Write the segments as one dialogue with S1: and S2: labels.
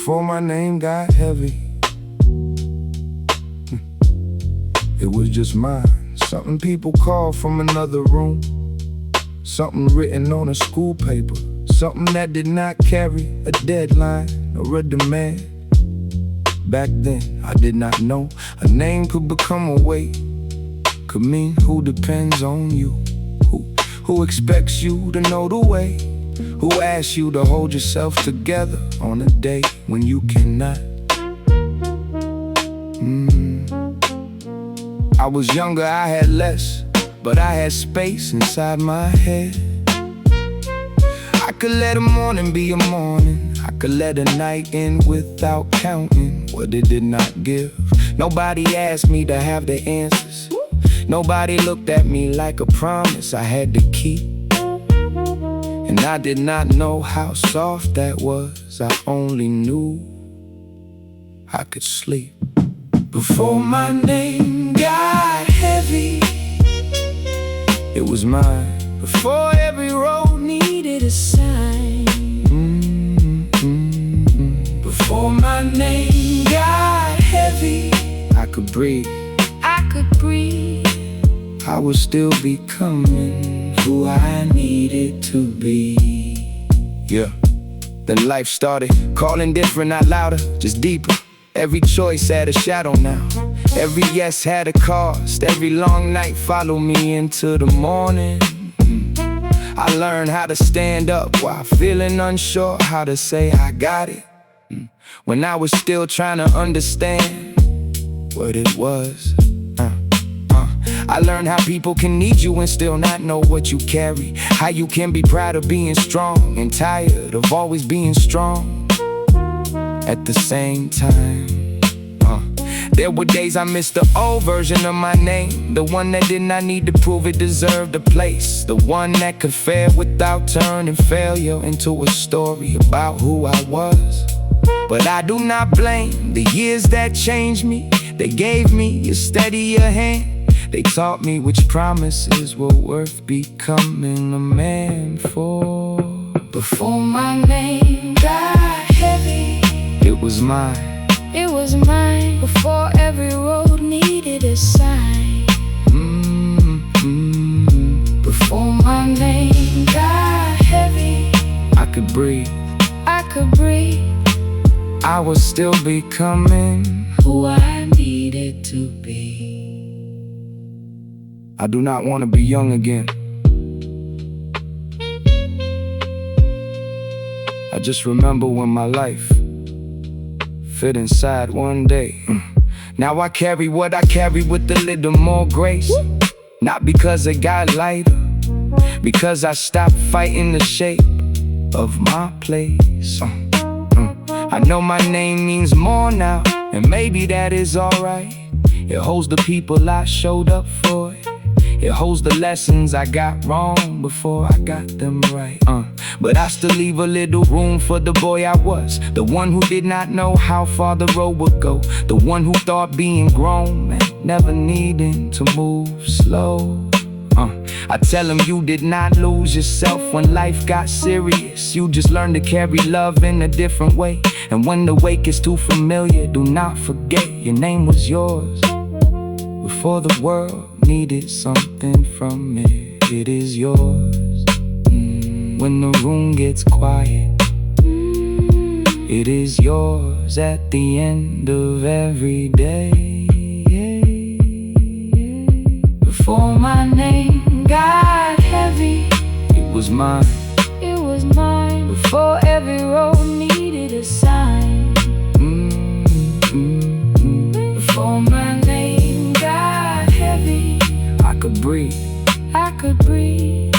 S1: before my name got heavy. It was just mine, something people call from another room, something written on a school paper, something that did not carry a deadline or a demand. Back then, I did not know a name could become a weight, could mean who depends on you, who expects you to know the way, who asks you to hold yourself together on a day when you cannot. I was younger, I had less, but I had space inside my head. I could let a morning be a morning, I could let a night end without counting what it did not give. Nobody asked me to have the answers, nobody looked at me like a promise I had to keep. And I did not know how soft that was, I only knew I could sleep. Before my name got heavy, it was mine. Before every road needed a sign, before my name got heavy, I could breathe, I could breathe. I was still becoming who I needed to be. Yeah. Then life started calling different, not louder, just deeper. Every choice had a shadow now, every yes had a cost. Every long night followed me into the morning. I learned how to stand up while feeling unsure, how to say I got it, when I was still trying to understand what it was. I learned how people can need you and still not know what you carry, how you can be proud of being strong and tired of always being strong at the same time. There were days I missed the old version of my name, the one that did not need to prove it deserved a place, the one that could fare without turning failure into a story about who I was. But I do not blame the years that changed me. They gave me a steadier hand, they taught me which promises were worth becoming a man for. Before my name got heavy, it was mine, it was mine. Before every road needed a sign, before my name got heavy, I could breathe, I could breathe. I was still becoming who I needed to be. I do not want to be young again. I just remember when my life fit inside one day. Now I carry what I carry with a little more grace. Not because it got lighter, because I stopped fighting the shape of my place. I know my name means more now, and maybe that is alright. It holds the people I showed up for. It holds the lessons I got wrong before I got them right. But I still leave a little room for the boy I was, the one who did not know how far the road would go, the one who thought being grown meant never needing to move slow. I tell him you did not lose yourself when life got serious. You just learned to carry love in a different way. And when the wake is too familiar, do not forget your name was yours before the world needed something from it. It is yours. When the room gets quiet, it is yours at the end of every day. Before my name got heavy, it was mine, it was mine. Before every road needed a sign, before my name got heavy, I could breathe, I could breathe.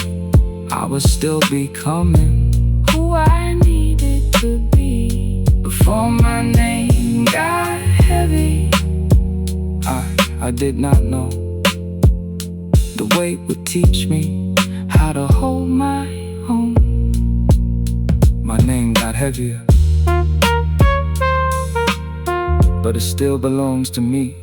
S1: I was still becoming who I needed to be. Before my name got heavy, I did not know the weight would teach me how to hold my own. My name got heavier, but it still belongs to me.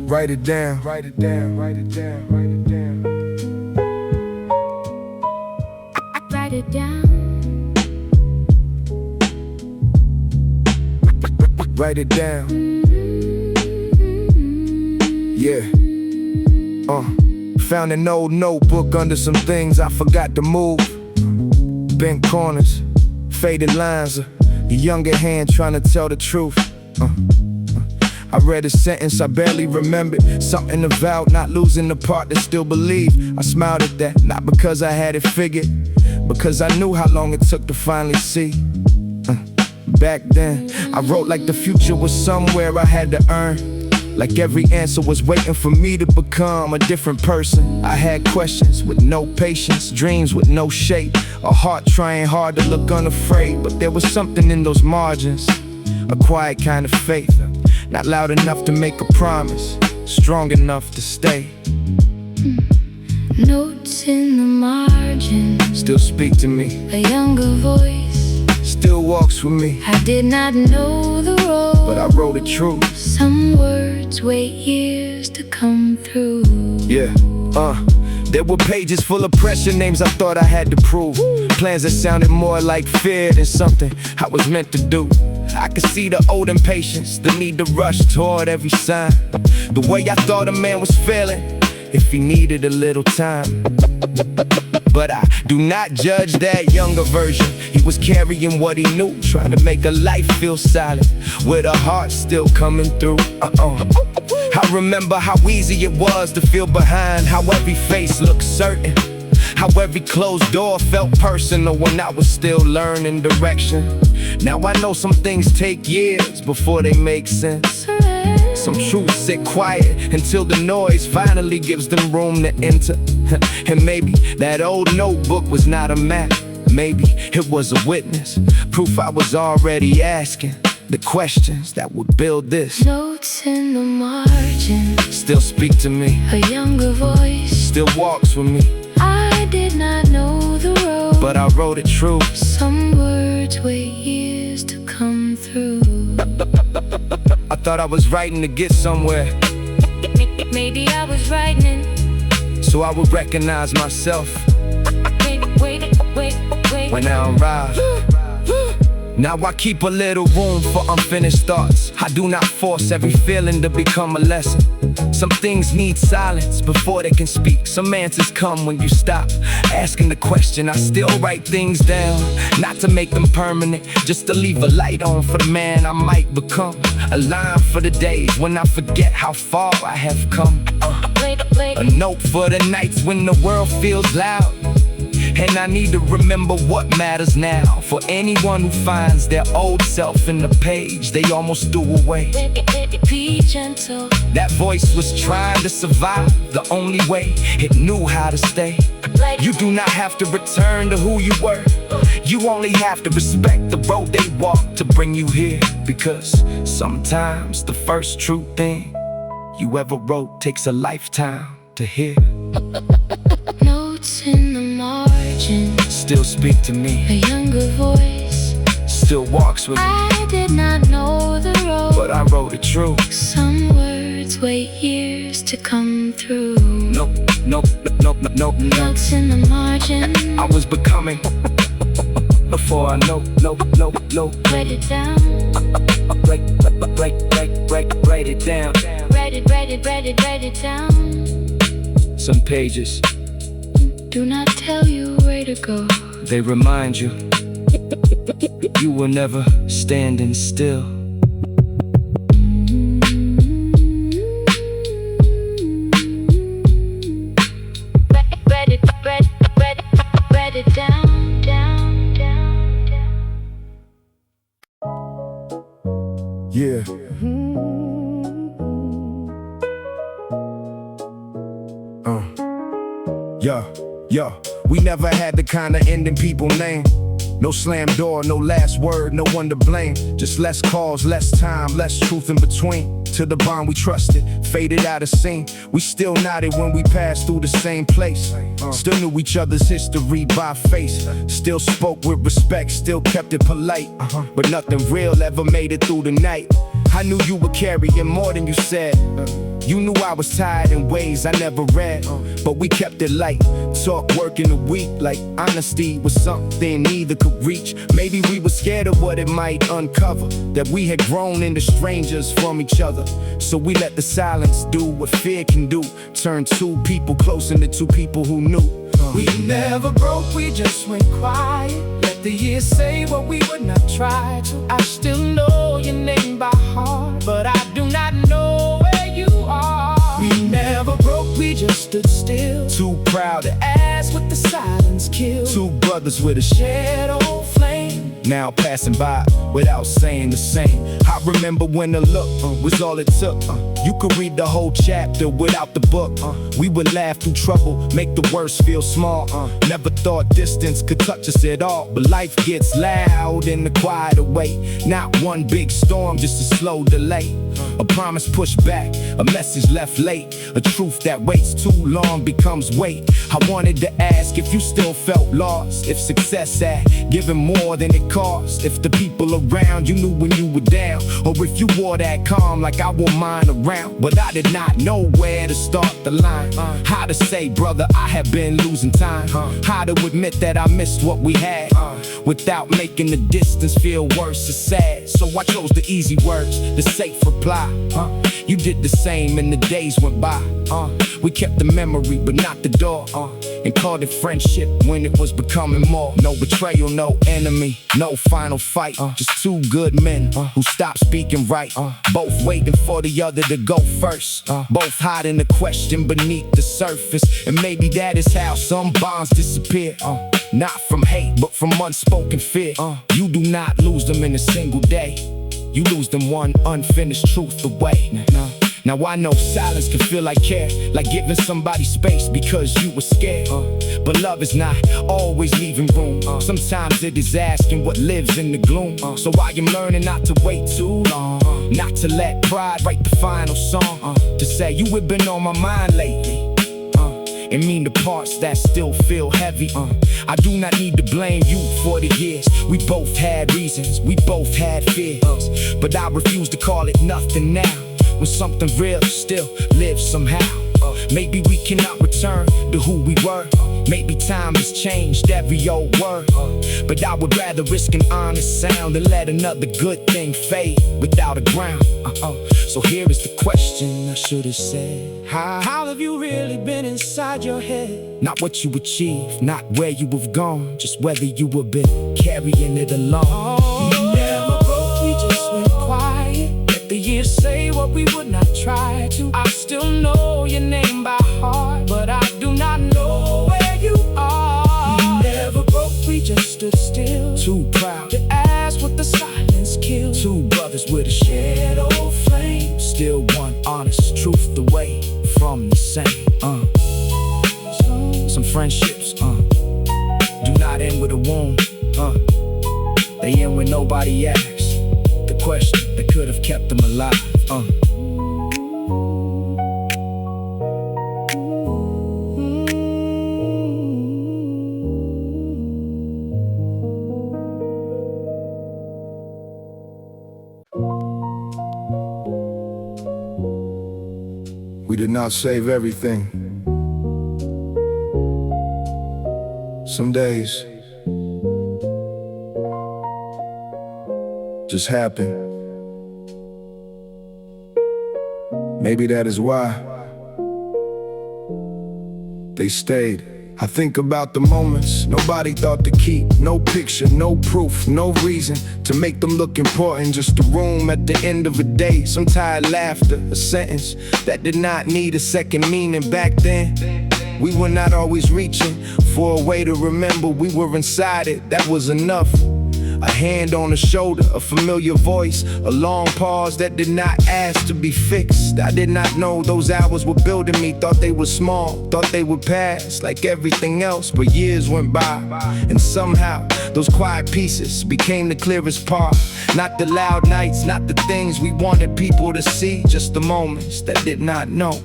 S1: Write it down, write it down, write it down, write it down.
S2: Write it down.
S1: Write it down. Yeah. Found an old notebook under some things I forgot to move. Bent corners, faded lines, a younger hand trying to tell the truth. I read a sentence I barely remembered, something about not losing the part that still believe. I smiled at that, not because I had it figured, because I knew how long it took to finally see. Back then, I wrote like the future was somewhere I had to earn. Like every answer was waiting for me to become a different person. I had questions with no patience, dreams with no shape, a heart trying hard to look unafraid. But there was something in those margins, a quiet kind of faith. Not loud enough to make a promise, strong enough to stay.
S2: Notes in the margin
S1: still speak to me.
S2: A younger voice
S1: still walks with me.
S2: I did not know the road,
S1: but I wrote it true.
S2: Some words wait years to come through.
S1: Yeah, there were pages full of pressure, names I thought I had to prove. Plans that sounded more like fear than something I was meant to do. I could see the old impatience, the need to rush toward every sign. The way I thought a man was feeling, if he needed a little time. But I do not judge that younger version. He was carrying what he knew, trying to make a life feel solid, with a heart still coming through. I remember how easy it was to feel behind, how every face looked certain, how every closed door felt personal when I was still learning direction. Now I know some things take years before they make sense. Some truths sit quiet until the noise finally gives them room to enter. And maybe that old notebook was not a map, maybe it was a witness, proof I was already asking the questions that would build this.
S2: Notes in the margin
S1: still speak to me.
S2: A younger voice
S1: still walks with me.
S2: I did not know the road,
S1: but I wrote it true.
S2: Some words wait years to come through.
S1: I thought I was writing to get somewhere.
S2: Maybe I was writing
S1: so I would recognize myself.
S2: Wait,
S1: when I arrive. Now I keep a little room for unfinished thoughts. I do not force every feeling to become a lesson. Some things need silence before they can speak. Some answers come when you stop asking the question. I still write things down, not to make them permanent, just to leave a light on for the man I might become. A line for the days when I forget how far I have come. A note for the nights when the world feels loud, and I need to remember what matters now. For anyone who finds their old self in the page they almost threw away.
S2: Be gentle.
S1: That voice was trying to survive the only way it knew how to stay. You do not have to return to who you were. You only have to respect the road they walked to bring you here. Because sometimes the first true thing you ever wrote takes a lifetime to hear.
S2: Notes in the margin
S1: still speak to me.
S2: A younger voice
S1: still walks with me.
S2: I did not know the road,
S1: but I wrote it true.
S2: Some words wait years to come through.
S1: Nope.
S2: Notes in the margin
S1: I was becoming before I know.
S2: Write it down.
S1: Write it down.
S2: Write it down.
S1: Some pages
S2: do not tell you where to go.
S1: They remind you you were never standing still.
S2: Write it down, down.
S1: Yeah. Yo, we never had the kind of ending people name. No slam door, no last word, no one to blame. Just less calls, less time, less truth in between. To the bond we trusted, faded out of scene. We still nodded when we passed through the same place. Still knew each other's history by face. Still spoke with respect, still kept it polite. But nothing real ever made it through the night. I knew you were carrying more than you said. You knew I was tired in ways I never read, but we kept it light. Talk work in a week like honesty was something neither could reach. Maybe we were scared of what it might uncover, that we had grown into strangers from each other. So we let the silence do what fear can do, turn two people close into two people who knew.
S3: We never broke, we just went quiet. Let the years say what we would not try to. I still know your name by heart, but I do not know where you are. We never broke, we just stood still,
S1: too proud to
S3: ask what the silence killed.
S1: Two brothers with a
S3: shared old flame,
S1: now passing by without saying the same. I remember when the look was all it took. You could read the whole chapter without the book. We would laugh through trouble, make the worst feel small. Never thought distance could touch us at all, but life gets loud in the quiet way. Not one big storm, just a slow delay. A promise pushed back, a message left late. A truth that waits too long becomes weight. I wanted to ask if you still felt lost, if success had given more than it cost, if the people around you knew when you were down, or if you wore that calm like I wore mine around. But I did not know where to start the line, how to say, brother, I have been losing time, how to admit that I missed what we had, without making the distance feel worse or sad. So I chose the easy words, the safe reply. You did the same and the days went by. We kept the memory but not the door, and called it friendship when it was becoming more. No betrayal, no enemy, no final fight. Just two good men who stopped speaking right, both waiting for the other to go first, both hiding the question beneath the surface. And maybe that is how some bonds disappear, not from hate but from unspoken fear. You do not lose them in a single day, you lose them one unfinished truth away. Now I know silence can feel like care, like giving somebody space because you were scared. But love is not always leaving room. Sometimes it is asking what lives in the gloom. So I am learning not to wait too long, not to let pride write the final song, to say you have been on my mind lately, and mean the parts that still feel heavy. I do not need to blame you for the years. We both had reasons, we both had fears, but I refuse to call it nothing now, when something real still lives somehow. Maybe we cannot return to who we were, maybe time has changed every old word, but I would rather risk an honest sound than let another good thing fade without a ground. So here is the question I should have said. How have you really been inside your head? Not what you achieved, not where you have gone, just whether you have been carrying it along.
S3: We never broke, we just went quiet. Let the years say what we would not try to. I still know your name by heart, but I do not know where you are. We never broke, we just stood still,
S1: Too proud
S3: to ask what the silence killed.
S1: Two brothers with a
S3: shared old flame,
S1: still one honest truth away from the same. Some friendships do not end with a wound, they end when nobody asks the question that could have kept them alive.
S4: We did not save everything. Some days just happen. Maybe that is why they stayed. I think about the moments nobody thought to keep. No picture, no proof, no reason to make them look important. Just a room at the end of a day, some tired laughter, a sentence that did not need a second meaning. Back then, we were not always reaching for a way to remember we were inside it. That was enough. A hand on the shoulder, a familiar voice, a long pause that did not ask to be fixed. I did not know those hours were building me. Thought they were small, thought they would pass like everything else. But years went by, and somehow those quiet pieces became the clearest part. Not the loud nights, not the things we wanted people to see, just the moments that did not know.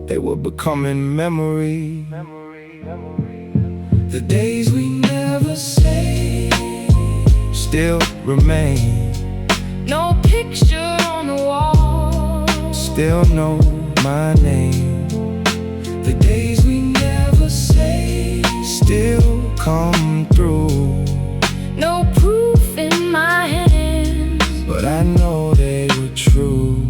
S4: They were becoming memory.
S3: the days we never say
S4: still remain
S3: No picture on the wall.
S1: Still know my name. The days we never say still come through.
S2: No proof in my hands,
S1: but I know they were true.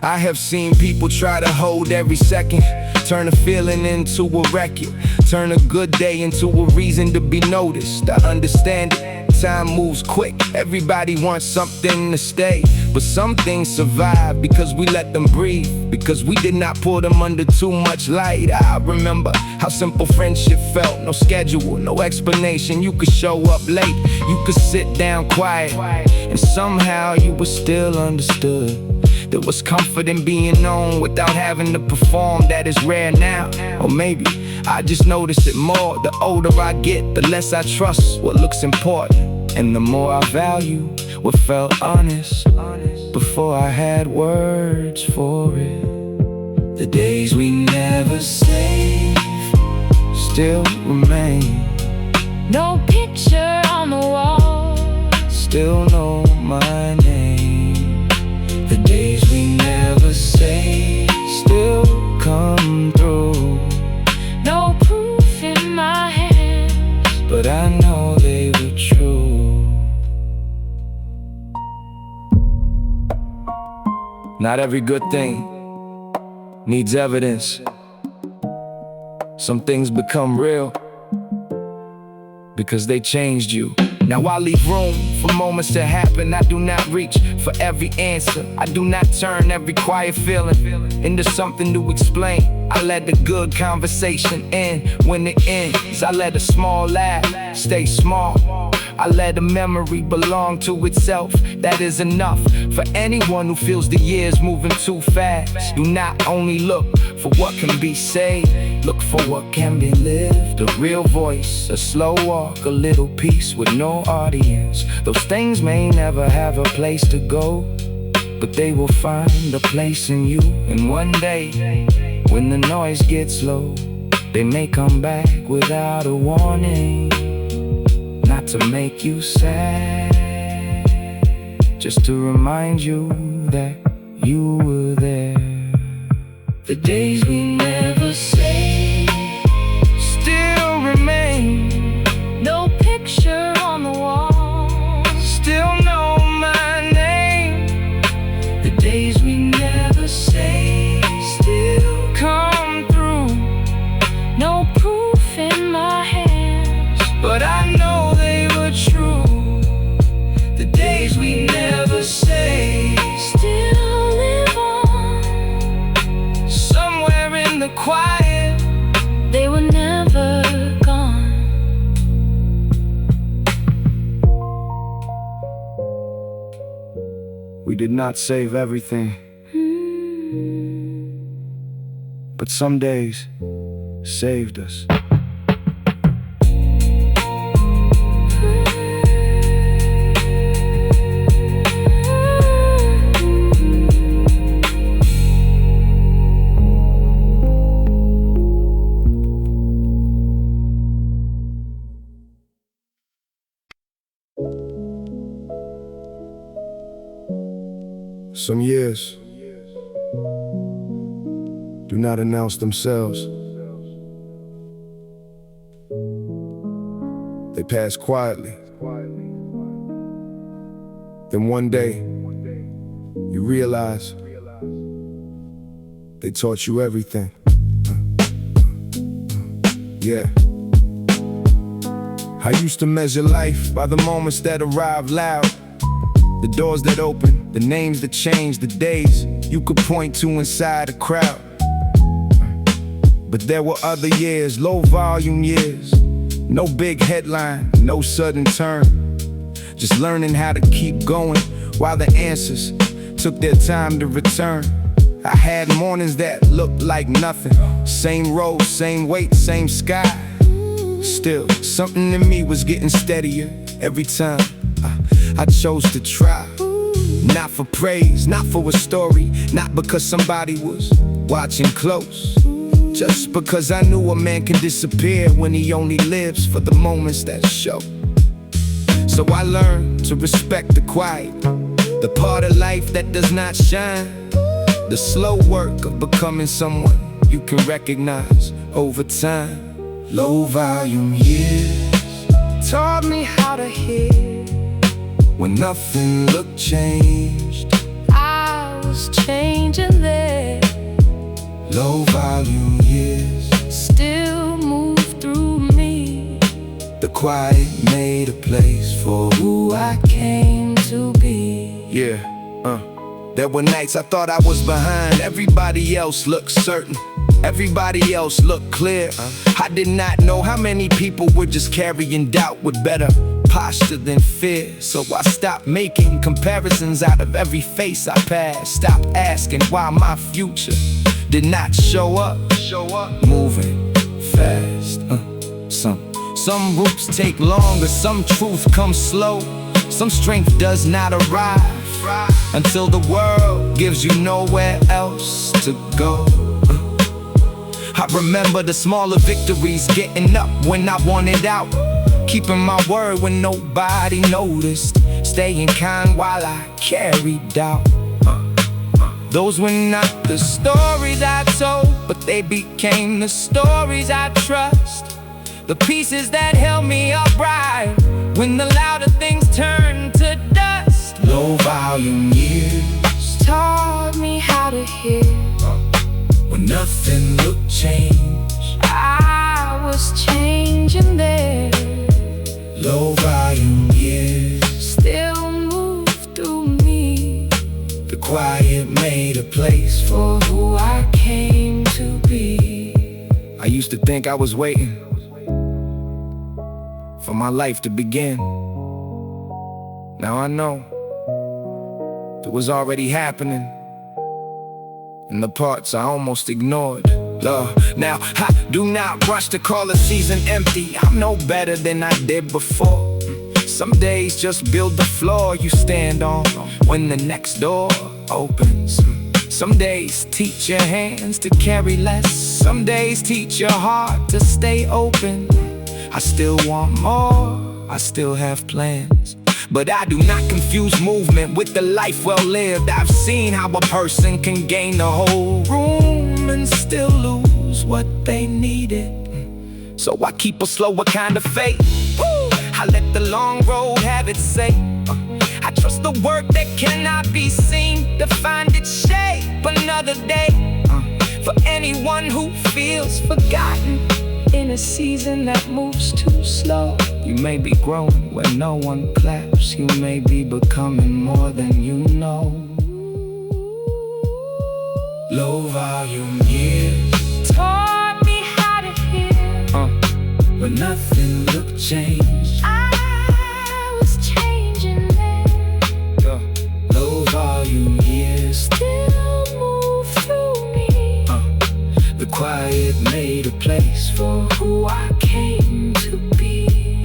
S1: I have seen people try to hold every second, turn a feeling into a record, turn a good day into a reason to be noticed. I understand it, time moves quick, everybody wants something to stay. But some things survive because we let them breathe, because we did not put them under too much light. I remember how simple friendship felt, no schedule, no explanation. You could show up late, you could sit down quiet, and somehow you were still understood. There was comfort in being known without having to perform. That is rare now, or maybe I just notice it more. The older I get, the less I trust what looks important, and the more I value what felt honest before I had words for it. The days we never saved still remain.
S2: no picture on the wall.
S1: Still know my name. The days we never say still come through.
S2: No proof in my hands,
S1: but I know they were true. Not every good thing needs evidence. Some things become real because they changed you. Now I leave room for moments to happen. I do not reach for every answer. I do not turn every quiet feeling into something to explain. I let the good conversation end. When it ends, I let a small laugh stay small. I let a memory belong to itself. That is enough for anyone who feels the years moving too fast. Do not only look for what can be said, look for what can be lived. A real voice, a slow walk, a little peace with no audience. Those things may never have a place to go, but they will find a place in you. And one day, when the noise gets low, they may come back without a warning. Not to make you sad, just to remind you that you were there. The days we never say still remain.
S2: no picture on the wall.
S1: Still know my name. The days we never say still come through.
S2: No proof in my hands,
S1: But I know they were true. The days we never say
S2: still live on.
S1: somewhere in the quiet.
S2: They were never gone.
S1: We did not save everything, but some days saved us. Some years do not announce themselves. They pass quietly. Then one day, you realize they taught you everything. Yeah. I used to measure life by the moments that arrive loud. The doors that open, the names that change, the days you could point to inside a crowd. But there were other years, low volume years. No big headline, no sudden turn. Just learning how to keep going while the answers took their time to return. I had mornings that looked like nothing. Same road, same weight, same sky. Still, something in me was getting steadier every time I chose to try. Not for praise, not for a story, not because somebody was watching close. Just because I knew a man can disappear when he only lives for the moments that show.
S4: So I learned to respect the quiet, the part of life that does not shine, the slow work of becoming someone you can recognize over time. Low volume years taught me how to hear when nothing looked changed.
S2: I was changing there.
S4: Low volume years
S2: Still move through me.
S4: the quiet made a place for
S2: Who I came to be.
S4: yeah, there were nights I thought I was behind. Everybody else looked certain, everybody else looked clear. I did not know how many people were just carrying doubt with better posture than fear. So I stopped making comparisons out of every face I passed. Stopped asking why my future did not show up. Moving fast, some roots take longer, some truth comes slow, some strength does not arrive until the world gives you nowhere else to go. I remember the smaller victories, getting up when I wanted out, keeping my word when nobody noticed, staying kind while I carried out. Those were not the stories I told, but they became the stories I trust, the pieces that held me upright when the louder things turned to dust. Low volume years
S2: Taught me how to hear
S4: when nothing looked changed.
S2: I was changing there.
S4: Low volume years
S2: Still move through me.
S4: the quiet made a place for
S2: Who I came to be.
S4: I used to think I was waiting for my life to begin. Now I know it was already happening in the parts I almost ignored. Now I do not rush to call a season empty. I'm no better than I did before. Some days just build the floor you stand on when the next door opens. Some days teach your hands to carry less. Some days teach your heart to stay open. I still want more, I still have plans, but I do not confuse movement with the life well lived. I've seen how a person can gain the whole room and still lose what they needed. So I keep a slower kind of faith. I let the long road have its say. I trust the work that cannot be seen to find its shape another day. For anyone who feels forgotten in a season that moves too slow, you may be growing where no one claps. You may be becoming more than you know. Low volume years
S2: Taught me how to hear
S4: when nothing looked changed.
S2: I was changing there.
S4: Low volume years
S2: Still move through me.
S4: the quiet made a place for
S2: Who I came to be.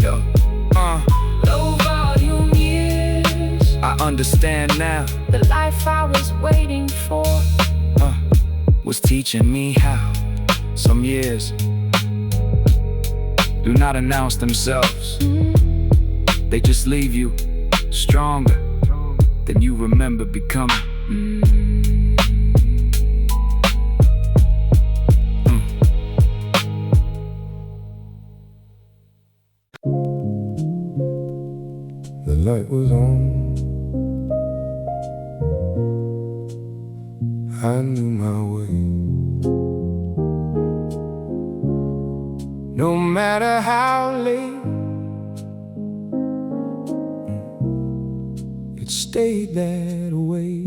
S4: Low volume years I understand now.
S2: The life I was waiting for
S4: Was teaching me how. Some years do not announce themselves. They just leave you stronger than you remember becoming. The light was on, I knew my way. No matter how late, it stayed that way.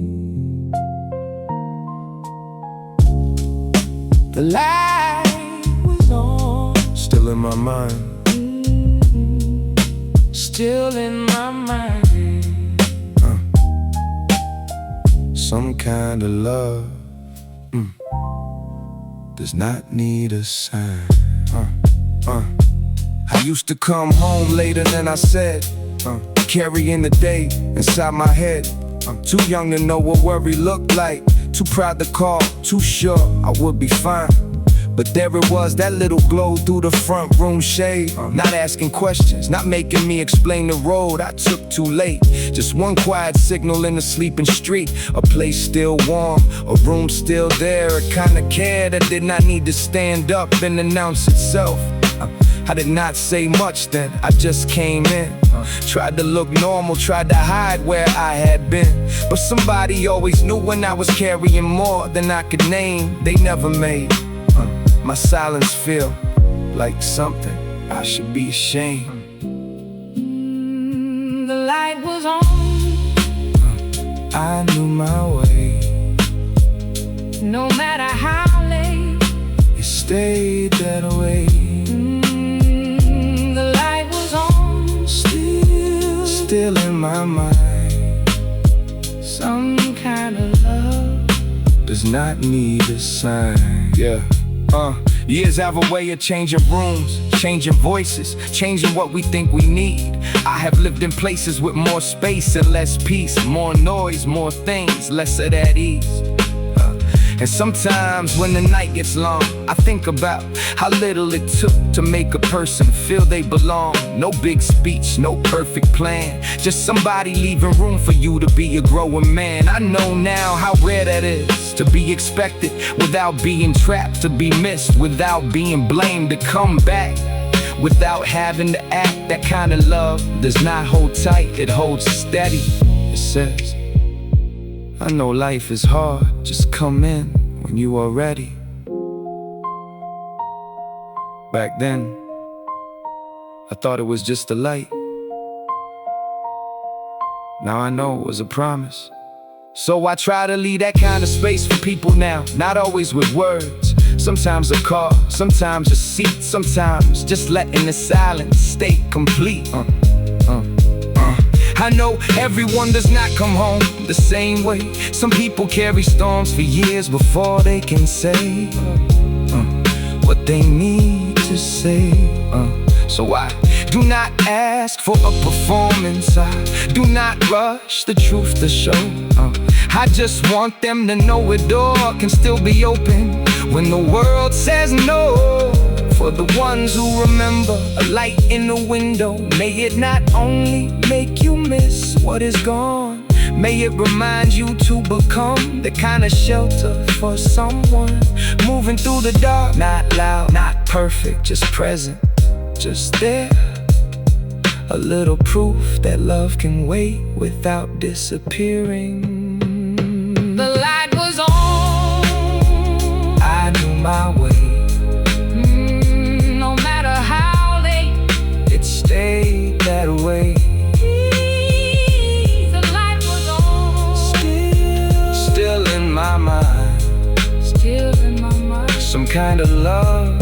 S4: The light was on, still in my mind. Still in my mind. Some kind of love does not need a sign. I used to come home later than I said, carrying the day inside my head. I'm too young to know what worry looked like, too proud to call, too sure I would be fine. But there it was, that little glow through the front room shade. Not asking questions, not making me explain the road I took too late. Just one quiet signal in the sleeping street. A place still warm, a room still there. A kind of care that did not need to stand up and announce itself. I did not say much then, I just came in. Tried to look normal, tried to hide where I had been. But somebody always knew when I was carrying more than I could name. They never made my silence feel like something I should be ashamed.
S3: The light was on.
S4: I knew my way.
S3: No matter how late,
S4: It stayed that way.
S3: the light was on.
S4: Still in my mind.
S3: Some kind of love
S4: Does not need a sign. Yeah. Years have a way of changing rooms, changing voices, changing what we think we need. I have lived in places with more space and less peace, more noise, more things, less of that ease. And sometimes when the night gets long, I think about how little it took to make a person feel they belong. No big speech, no perfect plan, just somebody leaving room for you to be a growing man. I know now how rare that is, to be expected without being trapped, to be missed without being blamed, to come back without having to act. That kind of love does not hold tight, it holds steady. It says, I know life is hard, just come in when you are ready. Back then, I thought it was just a light. Now I know it was a promise. So I try to leave that kind of space for people now, not always with words. Sometimes a call, sometimes a seat, sometimes just letting the silence stay complete. I know everyone does not come home the same way. Some people carry storms for years before they can say what they need to say. So I do not ask for a performance, I do not rush the truth to show. I just want them to know a door can still be open when the world says no. For the ones who remember a light in the window, may it not only make you miss what is gone, may it remind you to become the kind of shelter for someone moving through the dark. Not loud, not perfect, just present, just there. A little proof that love can wait without disappearing.
S3: The light was on.
S4: I knew my way.
S3: No matter how late,
S4: It stayed that way.
S3: the light was on.
S4: Still in my mind.
S3: Still in my mind.
S4: Some kind of love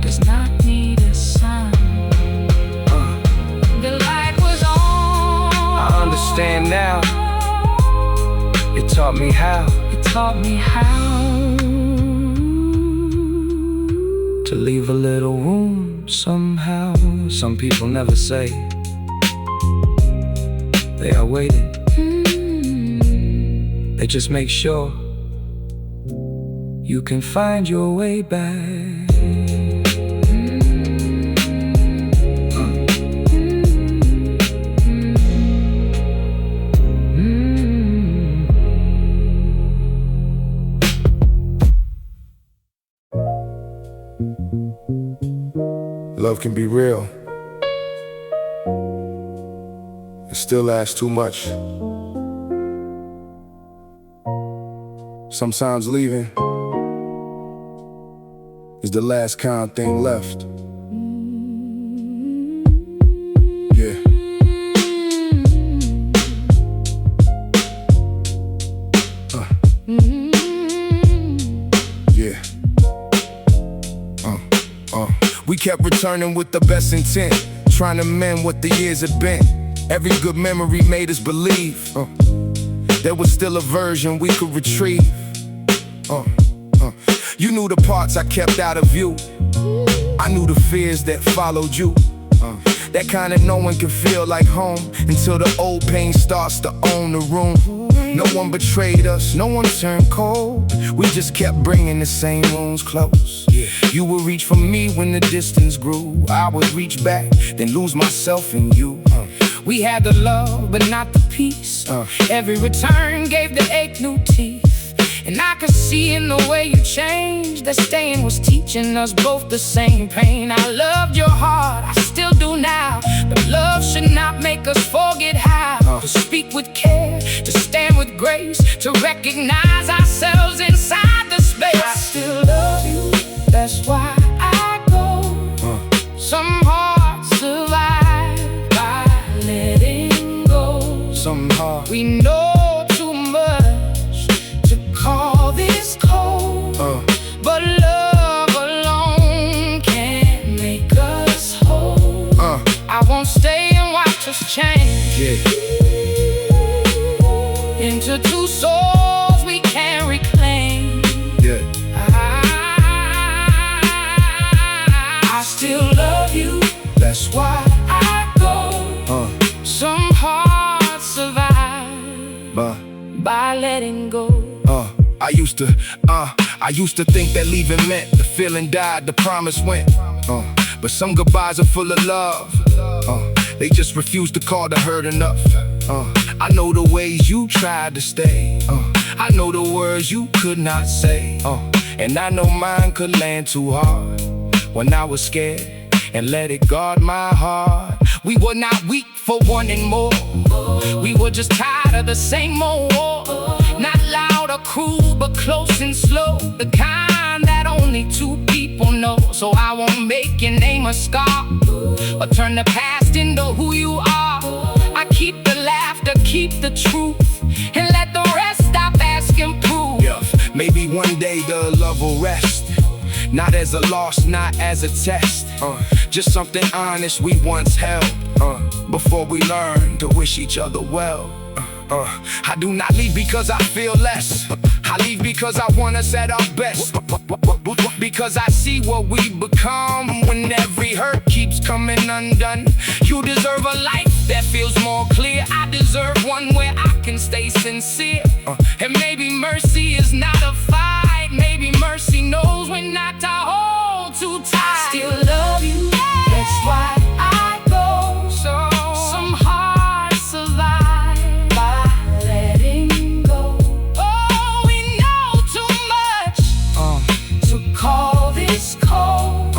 S3: Does not need a sign. The light was on.
S4: I understand now. It taught me how
S3: It taught me how
S4: to leave a little room somehow. Some people never say they are waiting. They just make sure you can find your way back. Love can be real and still last too much. Sometimes leaving is the last kind thing left. Yeah. Yeah. We kept returning with the best intent, trying to mend what the years had been. Every good memory made us believe there was still a version we could retrieve. You knew the parts I kept out of view. I knew the fears that followed you. That kind of no one can feel like home until the old pain starts to own the room. No one betrayed us, no one turned cold. We just kept bringing the same wounds close. You would reach for me when the distance grew. I would reach back, then lose myself in you.
S3: We had the love, but not the peace. Every return gave the ache new teeth. And I could see in the way you changed that staying was teaching us both the same pain. I loved your heart, I still do now. But love should not make us forget how to speak with care, to stand with grace, to recognize ourselves inside the space. I still love you, that's why I go. Some hearts survive by letting go.
S4: Some hearts
S3: we know too much to call this cold, but love alone can't make us whole. I won't stay and watch us change into two souls we can't reclaim. I still love you, that's why I go. Some hearts survive by letting go.
S4: I used to think that leaving meant the feeling died, the promise went. But some goodbyes are full of love. They just refuse to call the hurt enough. I know the ways you tried to stay. I know the words you could not say. And I know mine could land too hard when I was scared and let it guard my heart.
S3: We were not weak for wanting more. We were just tired of the same old war. Not loud or cruel, but close and slow. The kind that only two people know. So I won't make your name a scar or turn the past into who you are. I keep the laughter, keep the truth, and let the rest stop asking proof.
S4: Maybe one day the love will rest, not as a loss, not as a test. Just something honest we once held before we learned to wish each other well. I do not leave because I feel less. I leave because I want us at our best. Because I see what we become when every hurt keeps coming undone. You deserve a life that feels more clear. I deserve one where I can stay sincere. And maybe mercy is not a fight. Maybe mercy knows when not to hold too tight.
S3: I still love you, that's why I go. Some hearts survive by letting go. Oh, we know too much to call this cold,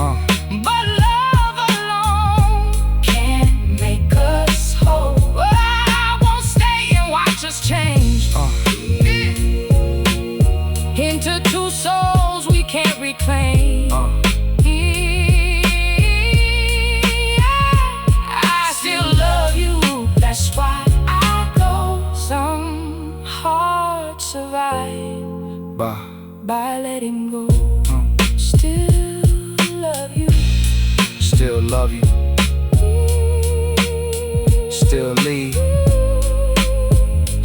S3: but love alone can't make us whole. I won't stay and watch us change into two souls we can't reclaim. I still love you, that's why I go. Some hearts survive by letting go. Still love you,
S4: Still love you, still leave,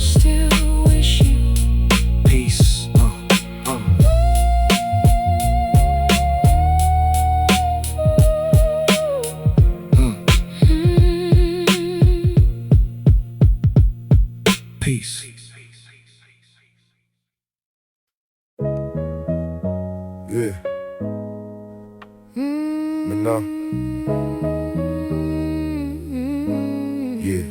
S3: still wish you
S4: peace. Peace. Yeah. But no. Yeah.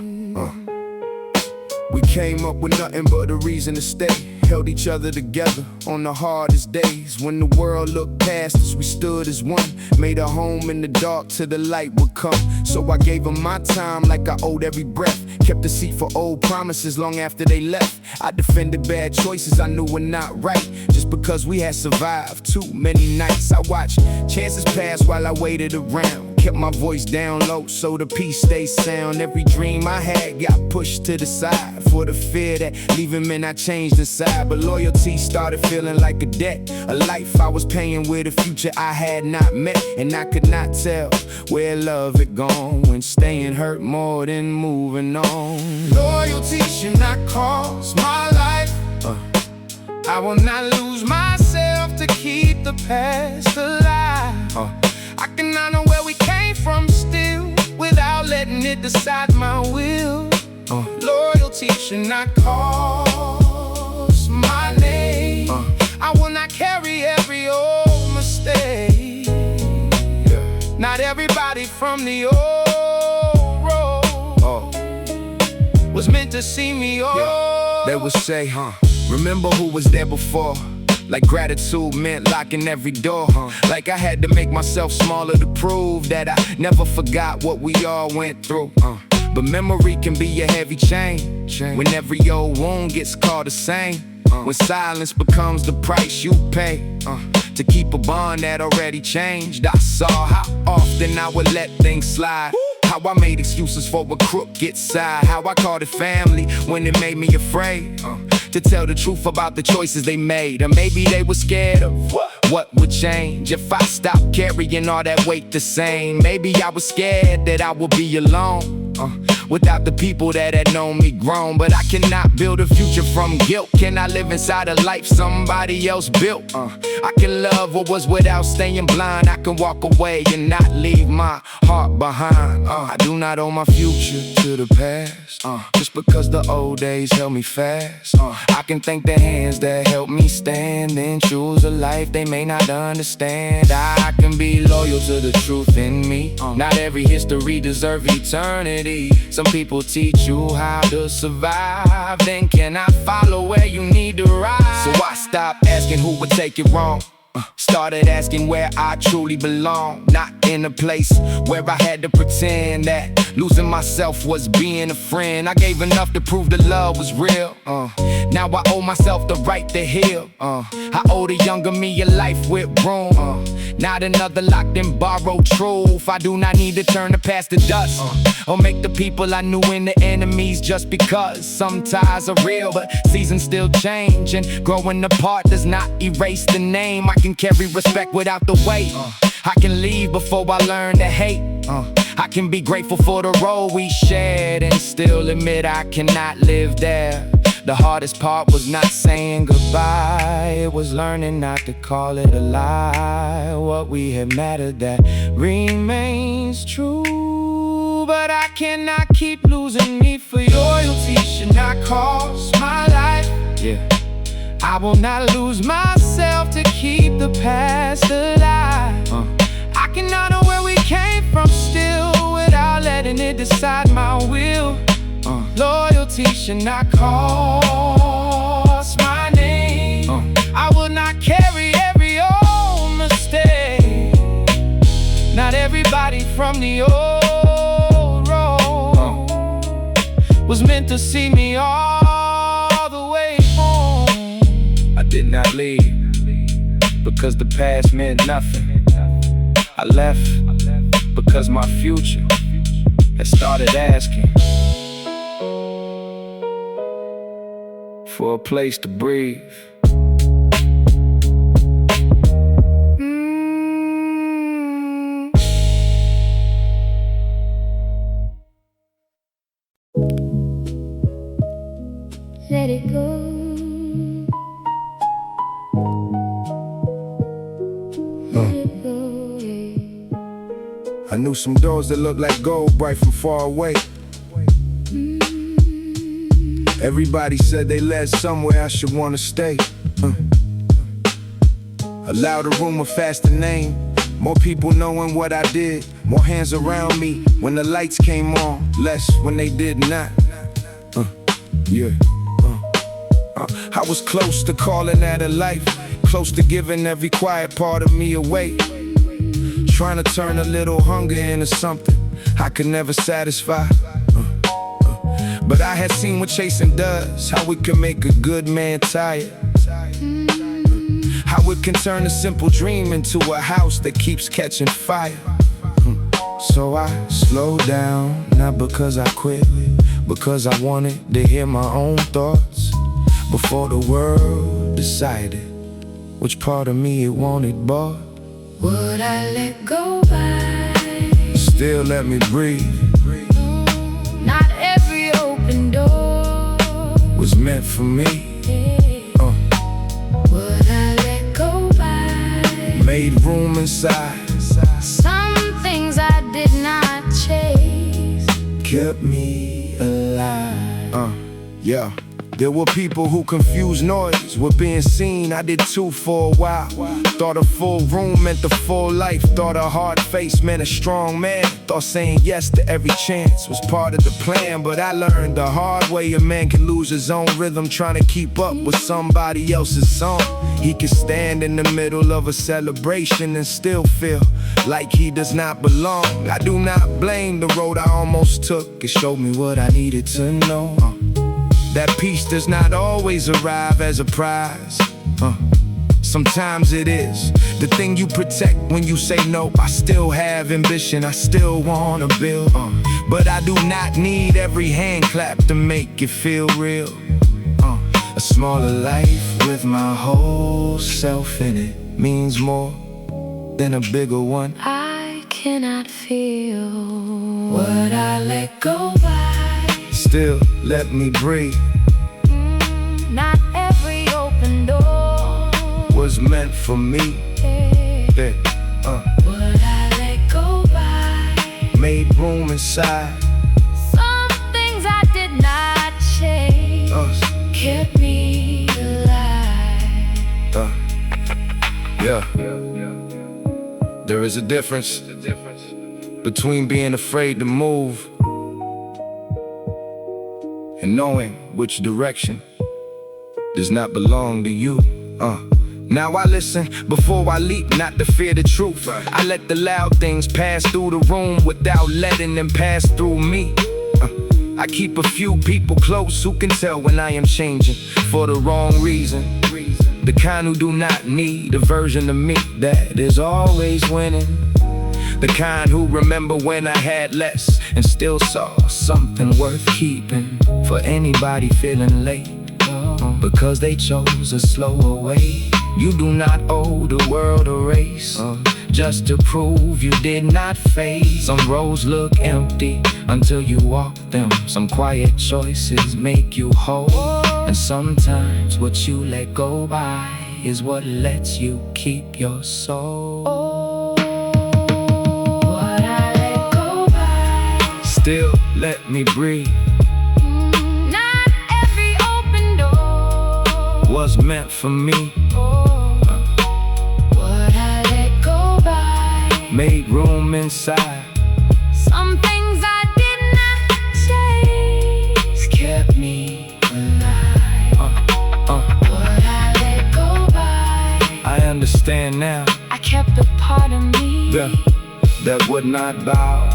S4: We came up with nothing but a reason to stay. Held each other together on the hardest days. When the world looked past us, we stood as one. Made a home in the dark till the light would come. So I gave them my time like I owed every breath. Kept a seat for old promises long after they left. I defended bad choices I knew were not right, just because we had survived too many nights. I watched chances pass while I waited around. Kept my voice down low so the peace stayed sound. Every dream I had got pushed to the side for the fear that leaving meant I changed inside. But loyalty started feeling like a debt, a life I was paying with a future I had not met. And I could not tell where love had gone when staying hurt more than moving on. Loyalty should not cost my life. I will not lose myself to keep the past alive. I can honor where we came from still, without letting it decide my will. Loyalty should not cost
S3: carry every old mistake. Not everybody from the old road was meant to see me old.
S4: They would say, remember who was there before. Like gratitude meant locking every door, Like I had to make myself smaller to prove that I never forgot what we all went through, But memory can be a heavy chain when every old wound gets called the same. When silence becomes the price you pay to keep a bond that already changed. I saw how often I would let things slide, how I made excuses for a crooked side, how I called it family when it made me afraid to tell the truth about the choices they made. Or maybe they were scared of what would change if I stopped carrying all that weight the same. Maybe I was scared that I would be alone without the people that had known me grown. But I cannot build a future from guilt. Can I live inside a life somebody else built? I can love what was without staying blind. I can walk away and not leave my heart behind. I do not owe my future to the past, just because the old days held me fast. I can thank the hands that helped me stand and choose a life they may not understand. I can be loyal to the truth in me. Not every history deserves eternity. Some people teach you how to survive, then cannot follow where you need to ride. So I stopped asking who would take it wrong, started asking where I truly belong. Not in a place where I had to pretend that losing myself was being a friend. I gave enough to prove the love was real. Now I owe myself the right to heal. I owe the younger me a life with room, not another locked and borrowed truth. I do not need to turn the past to dust or make the people I knew into enemies just because. Some ties are real, but seasons still change, and growing apart does not erase the name. I can carry respect without the weight. I can leave before I learn to hate. I can be grateful for the road we shared and still admit I cannot live there. The hardest part was not saying goodbye. It was learning not to call it a lie. What we had mattered, that remains true. But I cannot keep losing me for loyalty. Should not cost my life. I will not lose myself to keep the past alive. I can honor where we came from still without letting it decide my will. Loyalty should not cost my name. I will not carry every old mistake. Not everybody from the old road was meant to see me all the way home. I did not leave because the past meant nothing. I left because my future had started asking for a place to breathe.
S2: Let it go. Let it go, yeah.
S4: I knew some doors that looked like gold, bright from far away. Everybody said they led somewhere I should wanna stay. A louder room, a faster name, more people knowing what I did, more hands around me when the lights came on, less when they did not. I was close to calling that a life, close to giving every quiet part of me away, trying to turn a little hunger into something I could never satisfy. But I had seen what chasing does, how it can make a good man tired, how it can turn a simple dream into a house that keeps catching fire. So I slowed down, not because I quit, because I wanted to hear my own thoughts before the world decided which part of me it wanted bought.
S2: Would I let go by?
S4: Still let me breathe.
S2: Not every open door
S4: Was meant for me.
S2: Would I let go by?
S4: Made room inside.
S2: Some things I did not chase
S4: Kept me alive. Yeah. There were people who confused noise with being seen. I did too for a while. Thought a full room meant the full life. Thought a hard face meant a strong man. Thought saying yes to every chance was part of the plan. But I learned the hard way a man can lose his own rhythm trying to keep up with somebody else's song. He can stand in the middle of a celebration and still feel like he does not belong. I do not blame the road I almost took. It showed me what I needed to know. That peace does not always arrive as a prize. Sometimes it is the thing you protect when you say no. I still have ambition, I still wanna build. But I do not need every hand clap to make it feel real. A smaller life with my whole self in it means more than a bigger one.
S2: I cannot feel what I let go by.
S4: Still let me breathe.
S2: Not every open door
S4: Was meant for me.
S2: yeah. What I let go by.
S4: Made room inside
S2: Some things I did not change
S4: us.
S2: kept me alive.
S4: Yeah. There is a difference between being afraid to move and knowing which direction does not belong to you. Now I listen before I leap, not to fear the truth. I let the loud things pass through the room without letting them pass through me. I keep a few people close who can tell when I am changing for the wrong reason. The kind who do not need a version of me that is always winning. The kind who remember when I had less and still saw something worth keeping. For anybody feeling late because they chose a slower way. You do not owe the world a race just to prove you did not fade. Some roads look empty until you walk them. Some quiet choices make you whole. And sometimes what you let go by is what lets you keep your soul.
S2: What I let go by.
S4: Still let me breathe.
S2: Not every open door
S4: Was meant for me.
S2: What I let go by.
S4: Made room inside.
S2: Some things I did not chase kept me alive. What I let go by.
S4: I understand now
S2: I kept a part of me
S4: that would not bow.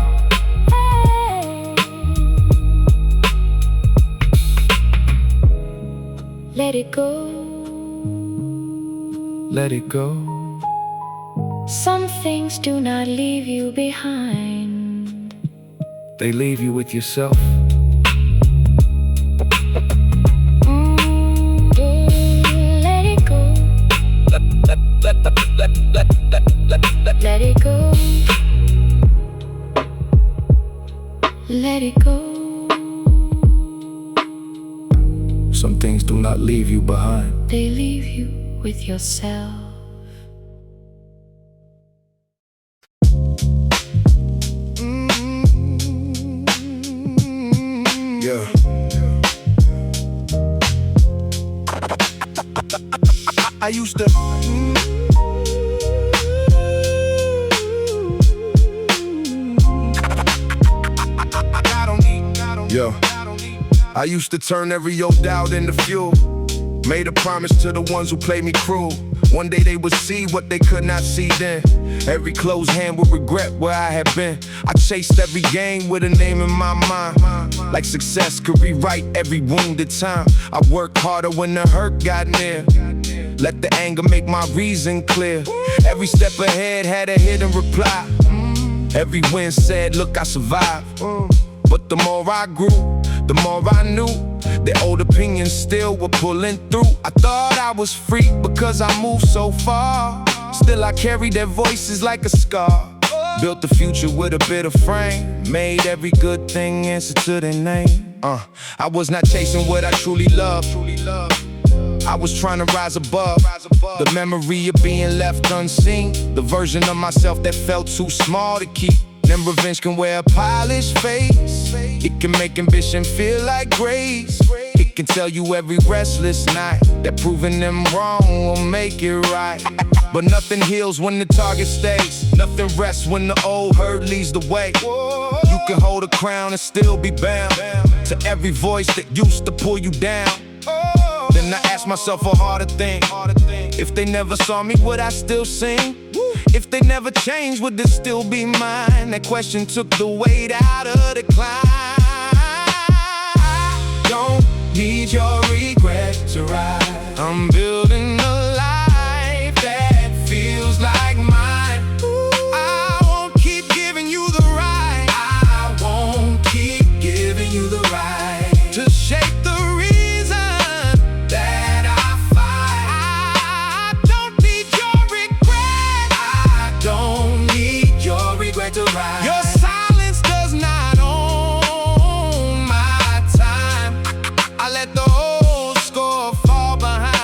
S2: Let it go.
S4: Let it go.
S2: Some things do not leave you behind.
S4: They leave you with yourself.
S2: Let it go. Let it go. Let it go.
S4: Some things do not leave you behind.
S2: They leave you with yourself.
S4: Yeah. I used to Yo, I used to turn every old doubt into fuel. Made a promise to the ones who played me cruel. One day they would see what they could not see then. Every closed hand would regret where I had been. I chased every game with a name in my mind. Like success could rewrite every wounded time. I worked harder when the hurt got near. Let the anger make my reason clear. Every step ahead had a hidden reply. Every win said, look, I survived. But the more I grew, the more I knew their old opinions still were pulling through. I thought I was free because I moved so far. Still I carry their voices like a scar. Built the future with a bit of frame. Made every good thing answer to their name. I was not chasing what I truly love. I was trying to rise above the memory of being left unseen. The version of myself that felt too small to keep. Then revenge can wear a polished face. It can make ambition feel like grace. It can tell you every restless night that proving them wrong will make it right. But nothing heals when the target stays. Nothing rests when the old herd leads the way. You can hold a crown and still be bound to every voice that used to pull you down. Then I ask myself a harder thing. If they never saw me, would I still sing? If they never changed, would this still be mine? That question took the weight out of the climb. I don't need your regret to ride. I'm building a life that feels like mine. I won't keep giving you the right. I won't keep giving you the right to shape the your silence does not own my time. I let the whole score fall behind.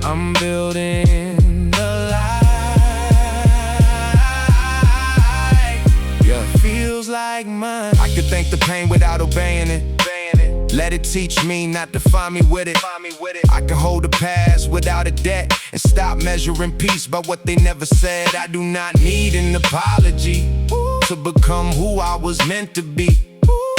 S4: I'm building a life, yeah, feels like mine. I could thank the pain without obeying it. Let it teach me, not define me with it. I can hold the past without a debt and stop measuring peace by what they never said. I do not need an apology to become who I was meant to be.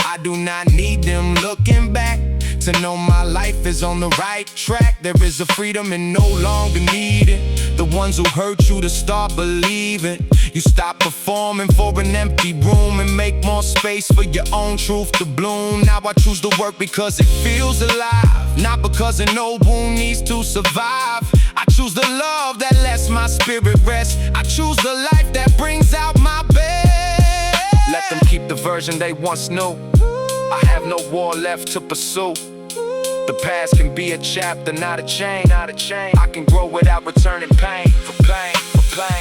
S4: I do not need them looking back to know my life is on the right track. There is a freedom in no longer needing the ones who hurt you to start believing. You stop performing for an empty room and make more space for your own truth to bloom. Now I choose to work because it feels alive, not because an old wound needs to survive. I choose the love that lets my spirit rest. I choose the life that brings out my best. Let them keep the version they once knew. I have no war left to pursue. The past can be a chapter, not a chain. I can grow without returning pain for pain.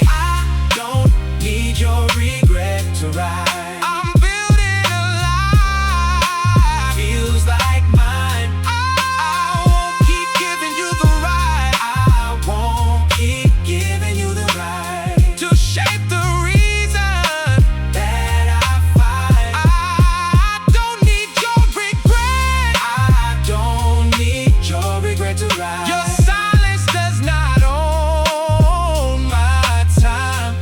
S4: I don't need your regret to ride. I'm building a life, feels like mine. I won't keep giving you the right. I won't keep giving you the right to shape the reason that I find. I don't need your regret. I don't need your regret to ride. Your silence does not own my time.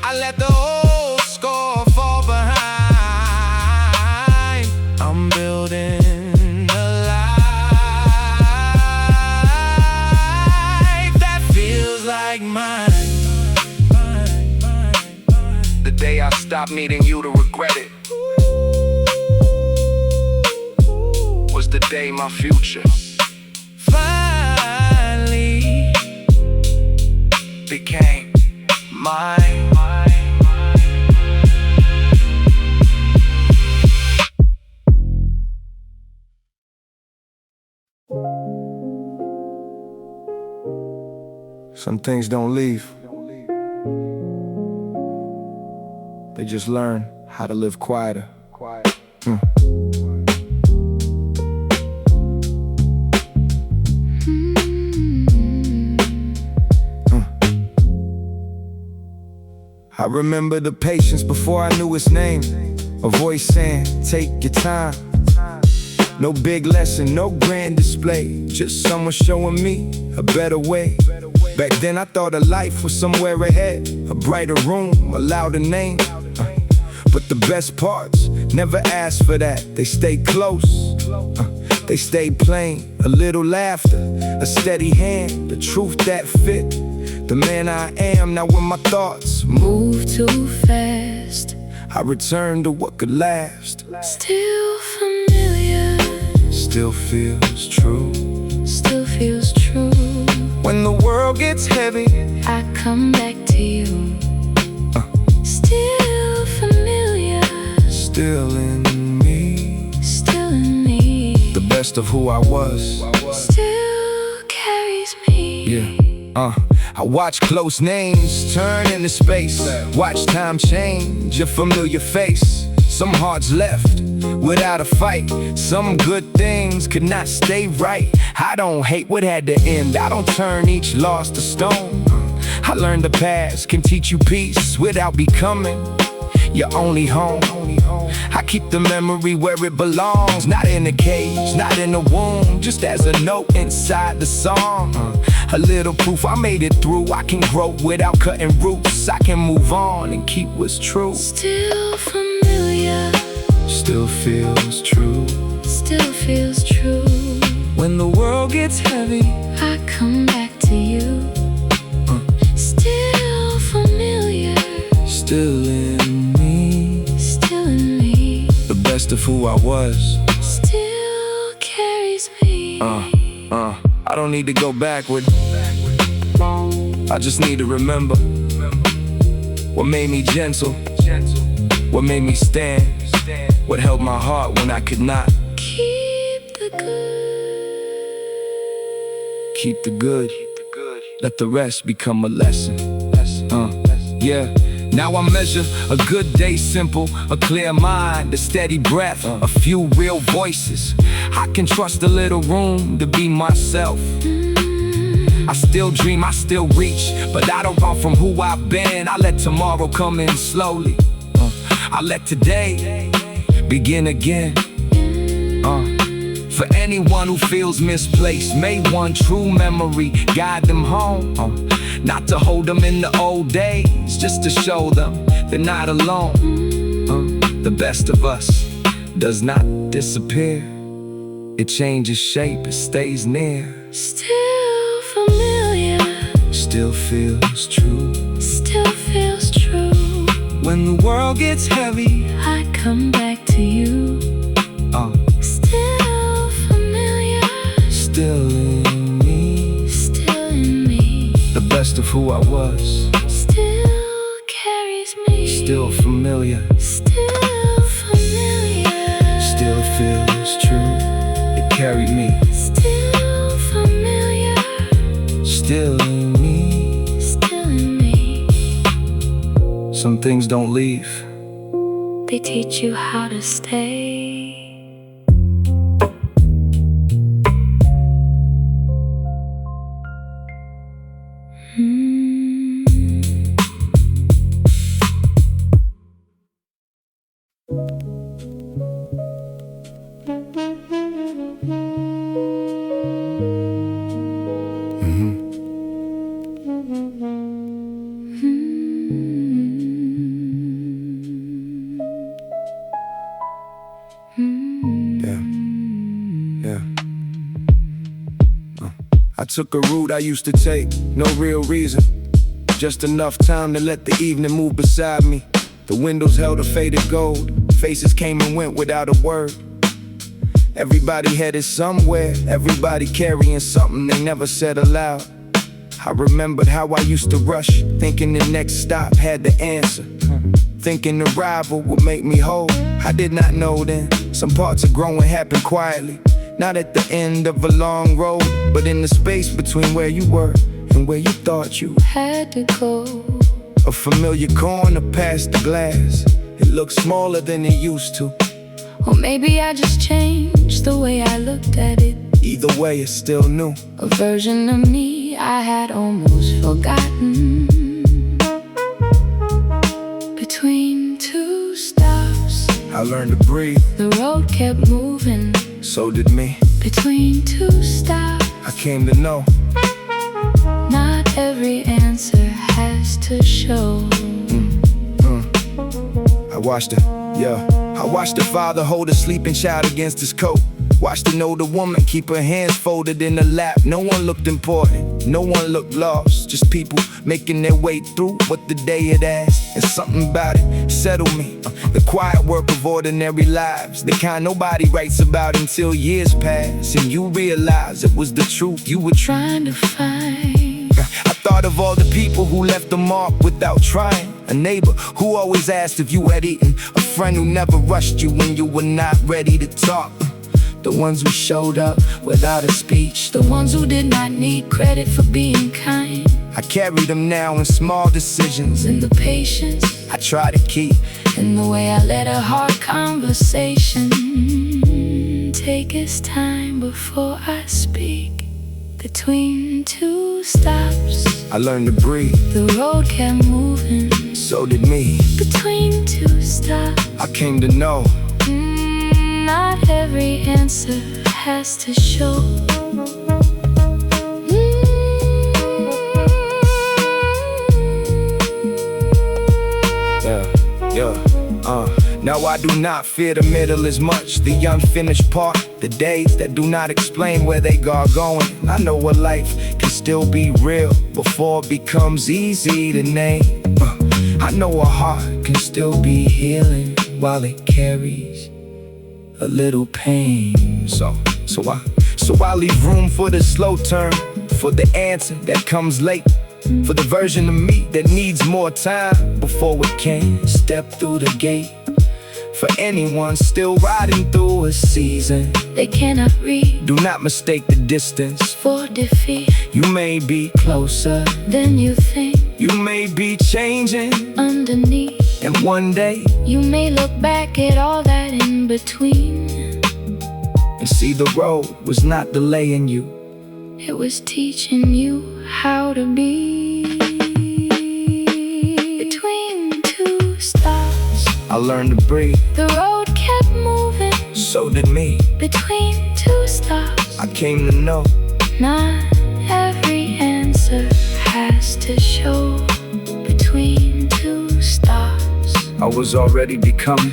S4: I let the whole score fall behind. I'm building a life that feels like mine. The day I stop needing you to regret it was the day my future finally became mine. Some things don't leave. They just learn how to live quieter. I remember the patience before I knew its name. A voice saying, take your time. No big lesson, no grand display, just someone showing me a better way. Back then I thought of life was somewhere ahead, a brighter room, a louder name. But the best parts never asked for that. They stayed close, they stayed plain. A little laughter, a steady hand, the truth that fit the man I am. Now when my thoughts
S2: Move too fast,
S4: I return to what could last.
S2: still familiar,
S4: Still feels true.
S2: still feels true.
S4: When the world gets heavy,
S2: I come back to you, still familiar,
S4: still in me.
S2: still in me.
S4: The best of who I was,
S2: Still carries me.
S4: yeah. I watch close names turn into space. Watch time change a familiar face. Some hearts left without a fight. Some good things could not stay right. I don't hate what had to end. I don't turn each loss to stone. I learned the past can teach you peace without becoming your only home. I keep the memory where it belongs, not in a cage, not in a womb, just as a note inside the song. A little proof I made it through. I can grow without cutting roots. I can move on and keep what's true.
S2: Still familiar,
S4: Still feels true.
S2: still feels true.
S1: When the world gets heavy,
S2: I come back to you. Still familiar,
S1: still in me,
S2: still in me.
S1: the best of who I was.
S2: Still carries me.
S1: I don't need to go backward, I just need to remember what made me gentle, what made me stand, what held my heart when I could not.
S2: Keep the good.
S1: Keep the good, let the rest become a lesson. Yeah. Now I measure a good day simple, a clear mind, a steady breath, a few real voices. I can trust a little room to be myself. I still dream, I still reach, but I don't run from who I've been. I let tomorrow come in slowly. I let today begin again. For anyone who feels misplaced, may one true memory guide them home. Not to hold them in the old days, just to show them they're not alone. The best of us does not disappear. It changes shape, it stays near.
S2: Still familiar,
S1: Still feels true.
S2: still feels true.
S1: When the world gets heavy,
S2: I come back to you. Still familiar,
S1: still in me,
S2: still in me.
S1: the best of who I was.
S2: Still carries me.
S1: Still familiar,
S2: Still familiar,
S1: still feels true. It carried me,
S2: still familiar,
S1: still in me.
S2: still in me.
S1: Some things don't leave,
S2: They teach you how to stay.
S4: I took a route I used to take, no real reason, just enough time to let the evening move beside me. The windows held a faded gold, faces came and went without a word. Everybody headed somewhere, everybody carrying something they never said aloud. I remembered how I used to rush, thinking the next stop had the answer, thinking the rival would make me whole. I did not know then, some parts of growing happen quietly, not at the end of a long road, but in the space between where you were and where you thought you
S2: Had to go.
S4: A familiar corner past the glass, it looked smaller than it used to.
S2: Or maybe I just changed the way I looked at it.
S4: Either way, it's still new.
S2: A version of me I had almost forgotten. Between two stops,
S4: I learned to breathe,
S2: the road kept moving.
S4: so did me.
S2: Between two stops,
S4: I came to know
S2: not every answer has to show.
S4: I watched the father hold a sleeping child against his coat. Watched an older woman keep her hands folded in her lap. No one looked important, no one looked lost. Just people making their way through what the day had asked. And something about it settled me. The quiet work of ordinary lives, the kind nobody writes about until years pass and you realize it was the truth you were
S2: Trying to find
S4: I thought of all the people who left a mark without trying. A neighbor who always asked if you had eaten. A friend who never rushed you when you were not ready to talk. The ones who showed up without a speech.
S2: the ones who did not need credit for being kind.
S4: I carry them now in small decisions,
S2: In the patience,
S4: I try to keep.
S2: in the way I let a hard conversation take its time before I speak. Between two stops,
S4: I learned to breathe.
S2: The road kept moving,
S4: So did me.
S2: between two stops.
S4: I came to know
S2: Not every answer has to show.
S4: Now I do not fear the middle as much. The unfinished part, the days that do not explain where they are going. I know what life can still be real before it becomes easy to name. I know a heart can still be healing while it carries a little pain. So I leave room for the slow turn, for the answer that comes late, for the version of me that needs more time before it can step through the gate. For anyone still riding through a season
S2: They cannot read,
S4: do not mistake the distance
S2: for defeat.
S4: You may be closer
S2: Then you think,
S4: you may be changing,
S2: underneath,
S4: and one day
S2: you may look back at all that in between.
S4: and see the road was not delaying you.
S2: It was teaching you how to be between two stops.
S4: I learned to breathe,
S2: The road kept moving,
S4: so did me.
S2: between two stops.
S4: I came to know
S2: Not every answer has to show. Between two stops.
S4: I was already becoming.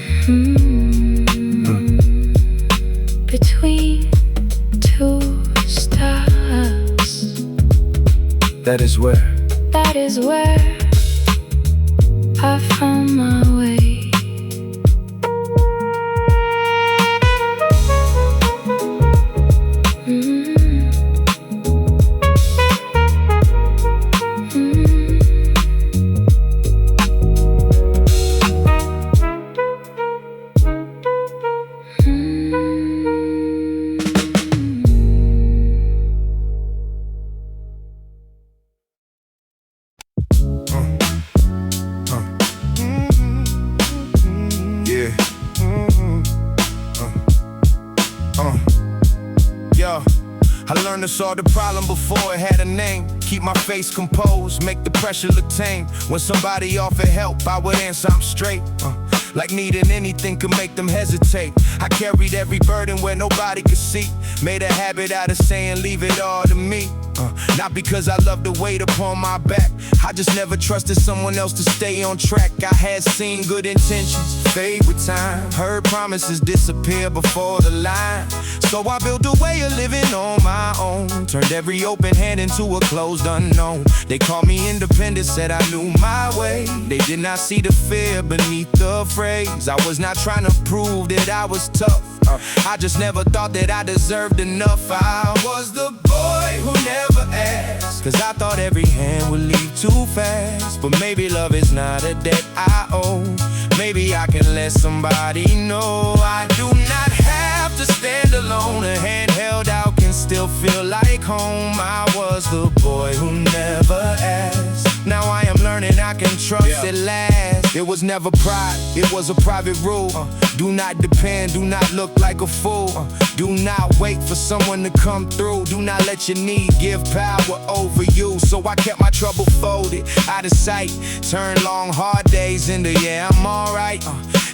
S2: Between two stops.
S4: That is where
S2: I found my way.
S4: I learned to solve the problem before it had a name. Keep my face composed, make the pressure look tame. When somebody offered help, I would answer I'm straight. Like needing anything could make them hesitate. I carried every burden where nobody could see. Made a habit out of saying leave it all to me. Not because I love the weight upon my back, I just never trusted someone else to stay on track. I had seen good intentions fade with time, heard promises disappear before the line. So I built a way of living on my own, turned every open hand into a closed unknown. They called me independent, said I knew my way. They did not see the fear beneath the phrase. I was not trying to prove that I was tough, I just never thought that I deserved enough. I was the boy who never asked, cause I thought every hand would leave too fast. But maybe love is not a debt I owe. Maybe I can let somebody know I do not have to stand alone. A hand held out can still feel like home. I was the boy who never asked. Now I am learning I can trust at last. It was never pride, it was a private rule. Do not depend, do not look like a fool. Do not wait for someone to come through. Do not let your need give power over you. So I kept my trouble folded, out of sight. Turned long hard days into yeah, I'm alright.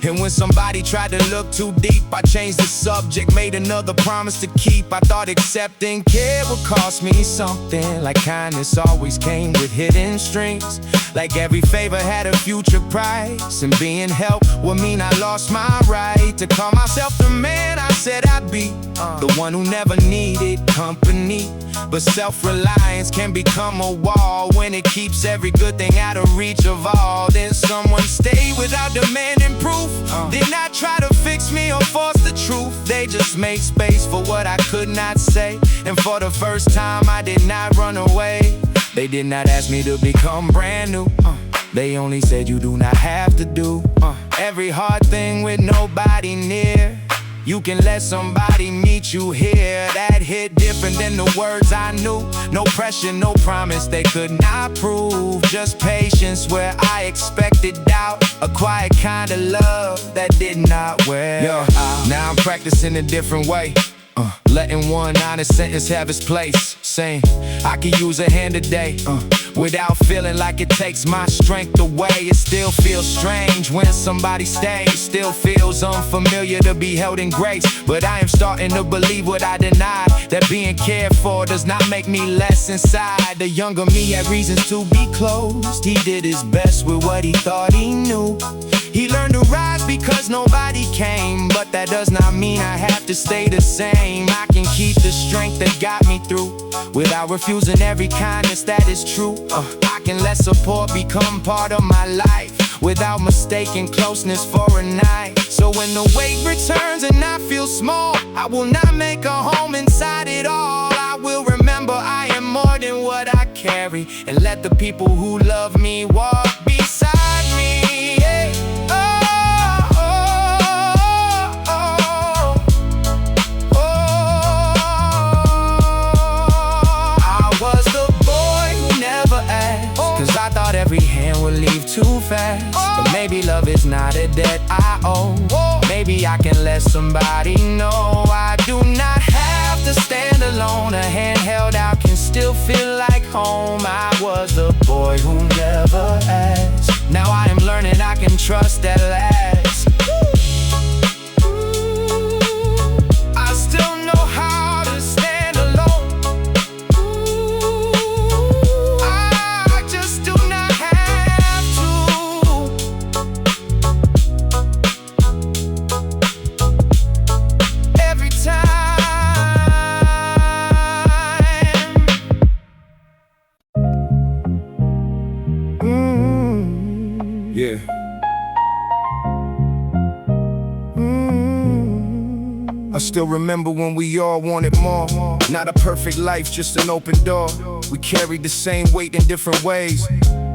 S4: And when somebody tried to look too deep, I changed the subject, made another promise to keep. I thought accepting care would cost me something, like kindness always came with hidden strings. Like every favor had a future price, and being helped would mean I lost my right to call myself the man I said I'd be. The one who never needed company. But self-reliance can become a wall when it keeps every good thing out of reach of all. Then someone stayed without demanding proof. Did not try to fix me or force the truth. They just made space for what I could not say. And for the first time I did not run away. They did not ask me to become brand new. They only said you do not have to do every hard thing with nobody near. You can let somebody meet you here. That hit different than the words I knew. No pressure, no promise they could not prove. Just patience where I expected doubt. A quiet kind of love that did not wear out. Now I'm practicing a different way.
S3: Letting one honest sentence have its place, saying I could use a hand today, without feeling like it takes my strength away. It still feels strange when somebody stays, still feels unfamiliar to be held in grace. But I am starting to believe what I denied, that being cared for does not make me less inside. The younger me had reasons to be closed. He did his best with what he thought he knew. He learned to rise because nobody came, but that does not mean I have to stay the same. I can keep the strength that got me through without refusing every kindness that is true. I can let support become part of my life without mistaking closeness for a night. So when the weight returns and I feel small, I will not make a home inside it all. I will remember I am more than what I carry, and let the people who love me walk beside me. Hey. I thought every hand would leave too fast, but maybe love is not a debt I owe. Maybe I can let somebody know I do not have to stand alone. A hand held out can still feel like home. I was the boy who never asked. Now I am learning I can trust at last. I still know how to stand alone.
S4: Yeah. I still remember when we all wanted more. Not a perfect life, just an open door. We carried the same weight in different ways,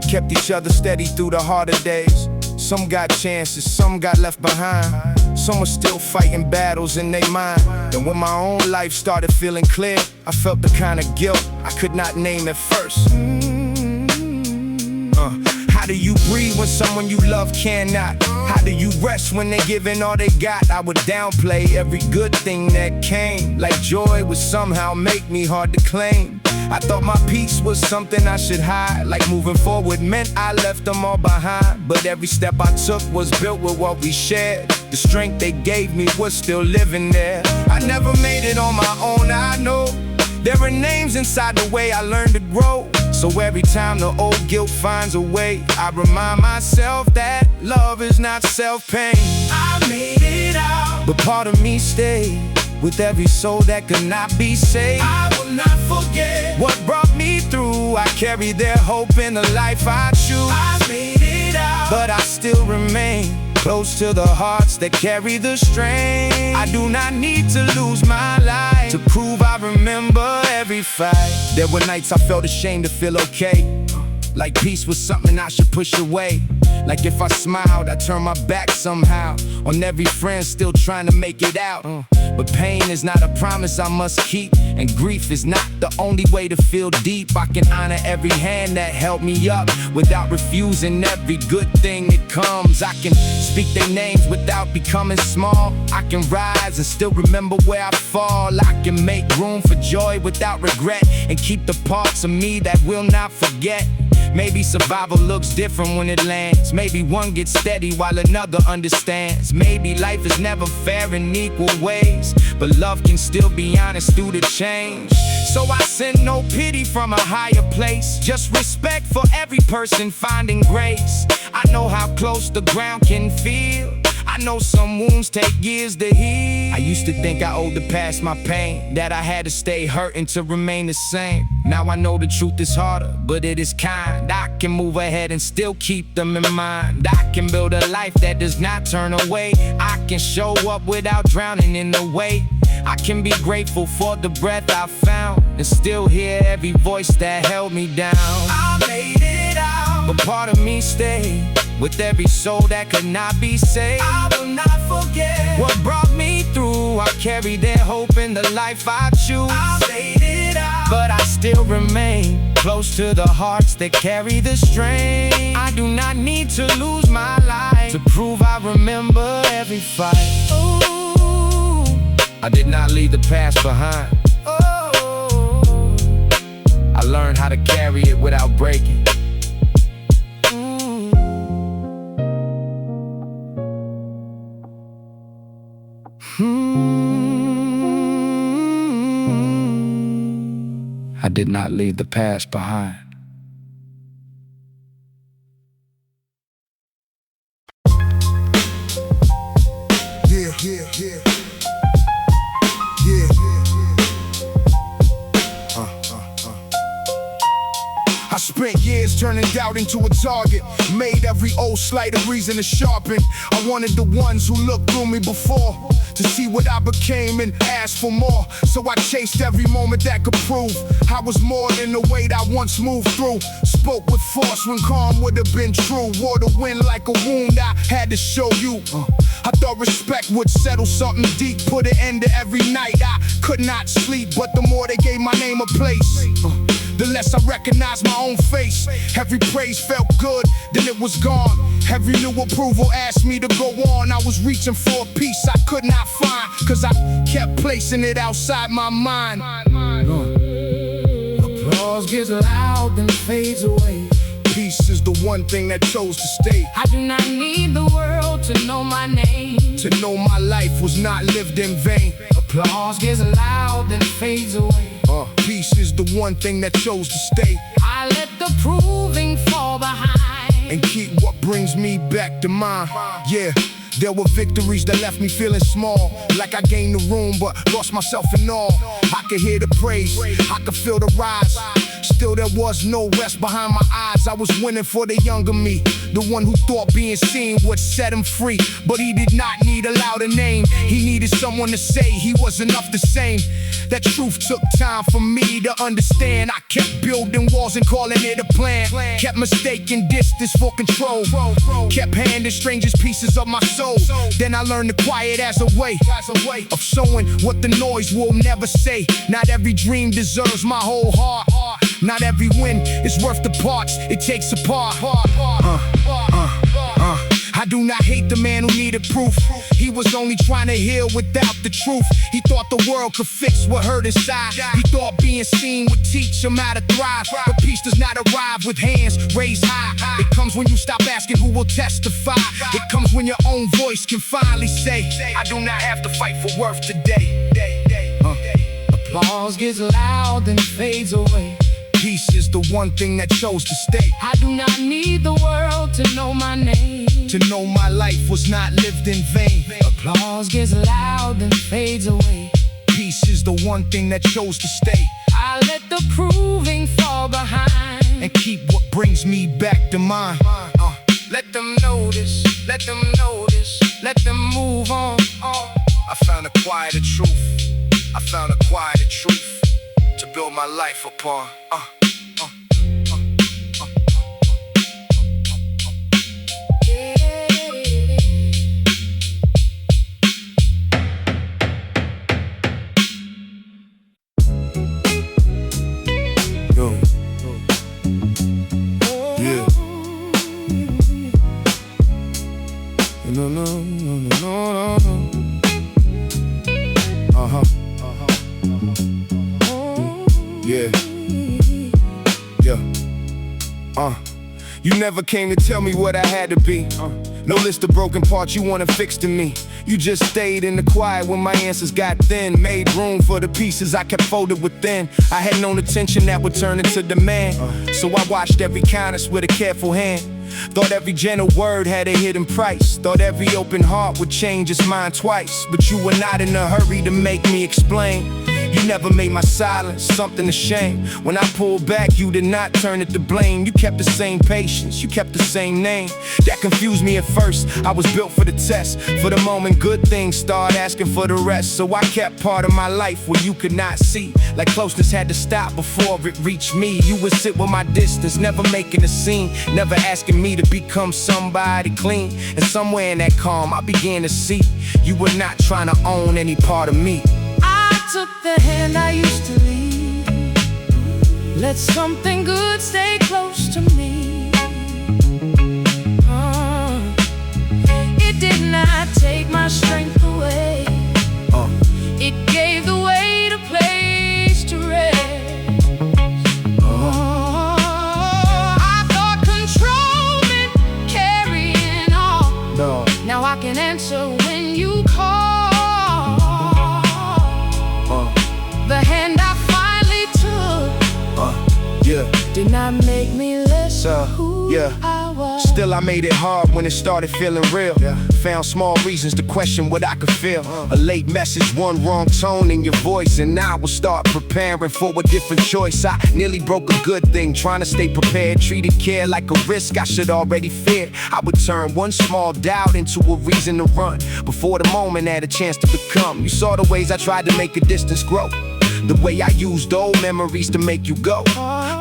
S4: kept each other steady through the harder days. Some got chances, some got left behind. Some are still fighting battles in their mind. And when my own life started feeling clear, I felt the kind of guilt I could not name at first. How do you breathe when someone you love cannot? How do you rest when they're giving all they got? I would downplay every good thing that came, like joy would somehow make me hard to claim. I thought my peace was something I should hide, like moving forward meant I left them all behind. But every step I took was built with what we shared. The strength they gave me was still living there. I never made it on my own, I know. There are names inside the way I learned to grow. So every time the old guilt finds a way, I remind myself that love is not self-pain.
S3: I made it out,
S4: but part of me stayed with every soul that could not be saved.
S3: I will not forget
S4: what brought me through. I carry their hope in the life I choose.
S3: I made it out,
S4: but I still remain close to the hearts that carry the strain. I do not need to lose my life to prove I remember every fight. There were nights I felt ashamed to feel okay, like peace was something I should push away. Like if I smiled, I turned my back somehow on every friend still trying to make it out. But pain is not a promise I must keep, and grief is not the only way to feel deep. I can honor every hand that held me up without refusing every good thing that comes. I can speak their names without becoming small. I can rise and still remember where I fall. I can make room for joy without regret, and keep the parts of me that will not forget. Maybe survival looks different when it lands. Maybe one gets steady while another understands. Maybe life is never fair in equal ways, but love can still be honest through the change. So I send no pity from a higher place, just respect for every person finding grace. I know how close the ground can feel. I know some wounds take years to heal. I used to think I owed the past my pain, that I had to stay hurting to remain the same. Now I know the truth is harder, but it is kind. I can move ahead and still keep them in mind. I can build a life that does not turn away. I can show up without drowning in the weight. I can be grateful for the breath I found, and still hear every voice that held me down.
S3: I made it out,
S4: but part of me stayed with every soul that could not be saved.
S3: I will not forget
S4: what brought me through. I carry their hope in the life I choose.
S3: I made it out,
S4: but I still remain close to the hearts that carry the strain. I do not need to lose my life to prove I remember every fight.
S3: Ooh,
S4: I did not leave the past behind.
S3: Oh,
S4: I learned how to carry it without breaking. I did not leave the past behind.
S5: I spent years turning doubt into a target. Made every old slight a reason to sharpen. I wanted the ones who looked through me before to see what I became and ask for more. So I chased every moment that could prove I was more than the weight I once moved through. Spoke with force when calm would have been true. Wore the wind like a wound I had to show you. I thought respect would settle something deep, put an end to every night I could not sleep. But the more they gave my name a place, the less I recognized my own face. Every praise felt good, then it was gone. Every new approval asked me to go on. I was reaching for a piece I could not find, cause I kept placing it outside my mind.
S3: applause gets loud then fades away.
S5: Peace is the one thing that chose to stay.
S3: I do not need the world to know my name,
S5: to know my life was not lived in vain.
S3: applause gets loud then fades away.
S5: Peace is the one thing that chose to stay.
S3: I let the proving fall behind
S5: and keep what brings me back to mine. Yeah, there were victories that left me feeling small, like I gained the room but lost myself in all. I could hear the praise, I could feel the rise. Still there was no rest behind my eyes. I was winning for the younger me, the one who thought being seen would set him free. But he did not need a louder name, he needed someone to say he was enough the same. That truth took time for me to understand. I kept building walls and calling it a plan. Kept mistaking distance for control. Kept handing strangers pieces of my soul. Then I learned to quiet as a way of showing what the noise will never say. Not every dream deserves my whole heart. Not every win is worth the parts it takes apart. I do not hate the man who needed proof. He was only trying to heal without the truth. He thought the world could fix what hurt inside. He thought being seen would teach him how to thrive. But peace does not arrive with hands raised high. It comes when you stop asking who will testify. It comes when your own voice can finally say, I do not have to fight for worth today.
S3: applause gets loud then fades away.
S5: Peace is the one thing that chose to stay.
S3: I do not need the world to know my name,
S5: to know my life was not lived in vain.
S3: applause gets loud then fades away.
S5: Peace is the one thing that chose to stay.
S3: I let the proving fall behind
S5: and keep what brings me back to mine.
S3: Let them notice, let them notice, let them move on.
S5: I found a quieter truth, I found a quieter truth to build my life upon. You never came to tell me what I had to be. No list of broken parts you wanna fix to me. You just stayed in the quiet when my answers got thin. Made room for the pieces I kept folded within. I had known the tension that would turn into demand. So I watched every kindness with a careful hand. Thought every gentle word had a hidden price. Thought every open heart would change its mind twice. But you were not in a hurry to make me explain. You never made my silence something to shame. When I pulled back, you did not turn it to blame. You kept the same patience, you kept the same name. That confused me at first, I was built for the test. For the moment good things start asking for the rest. So I kept part of my life where you could not see. Like closeness had to stop before it reached me. You would sit with my distance, never making a scene. Never asking me to become somebody clean. And somewhere in that calm I began to see you were not trying to own any part of me.
S3: Took the hand I used to lead. Let something good stay close to me. It did not take my strength away. It
S2: answer when you call. The hand I finally took did not make me less who I was.
S5: Still I made it hard when it started feeling real. Found small reasons to question what I could feel. A late message, one wrong tone in your voice, and I will start preparing for a different choice. I nearly broke a good thing, trying to stay prepared. Treated care like a risk I should already fear. I would turn one small doubt into a reason to run before the moment had a chance to become. You saw the ways I tried to make a distance grow, the way I used old memories to make you go.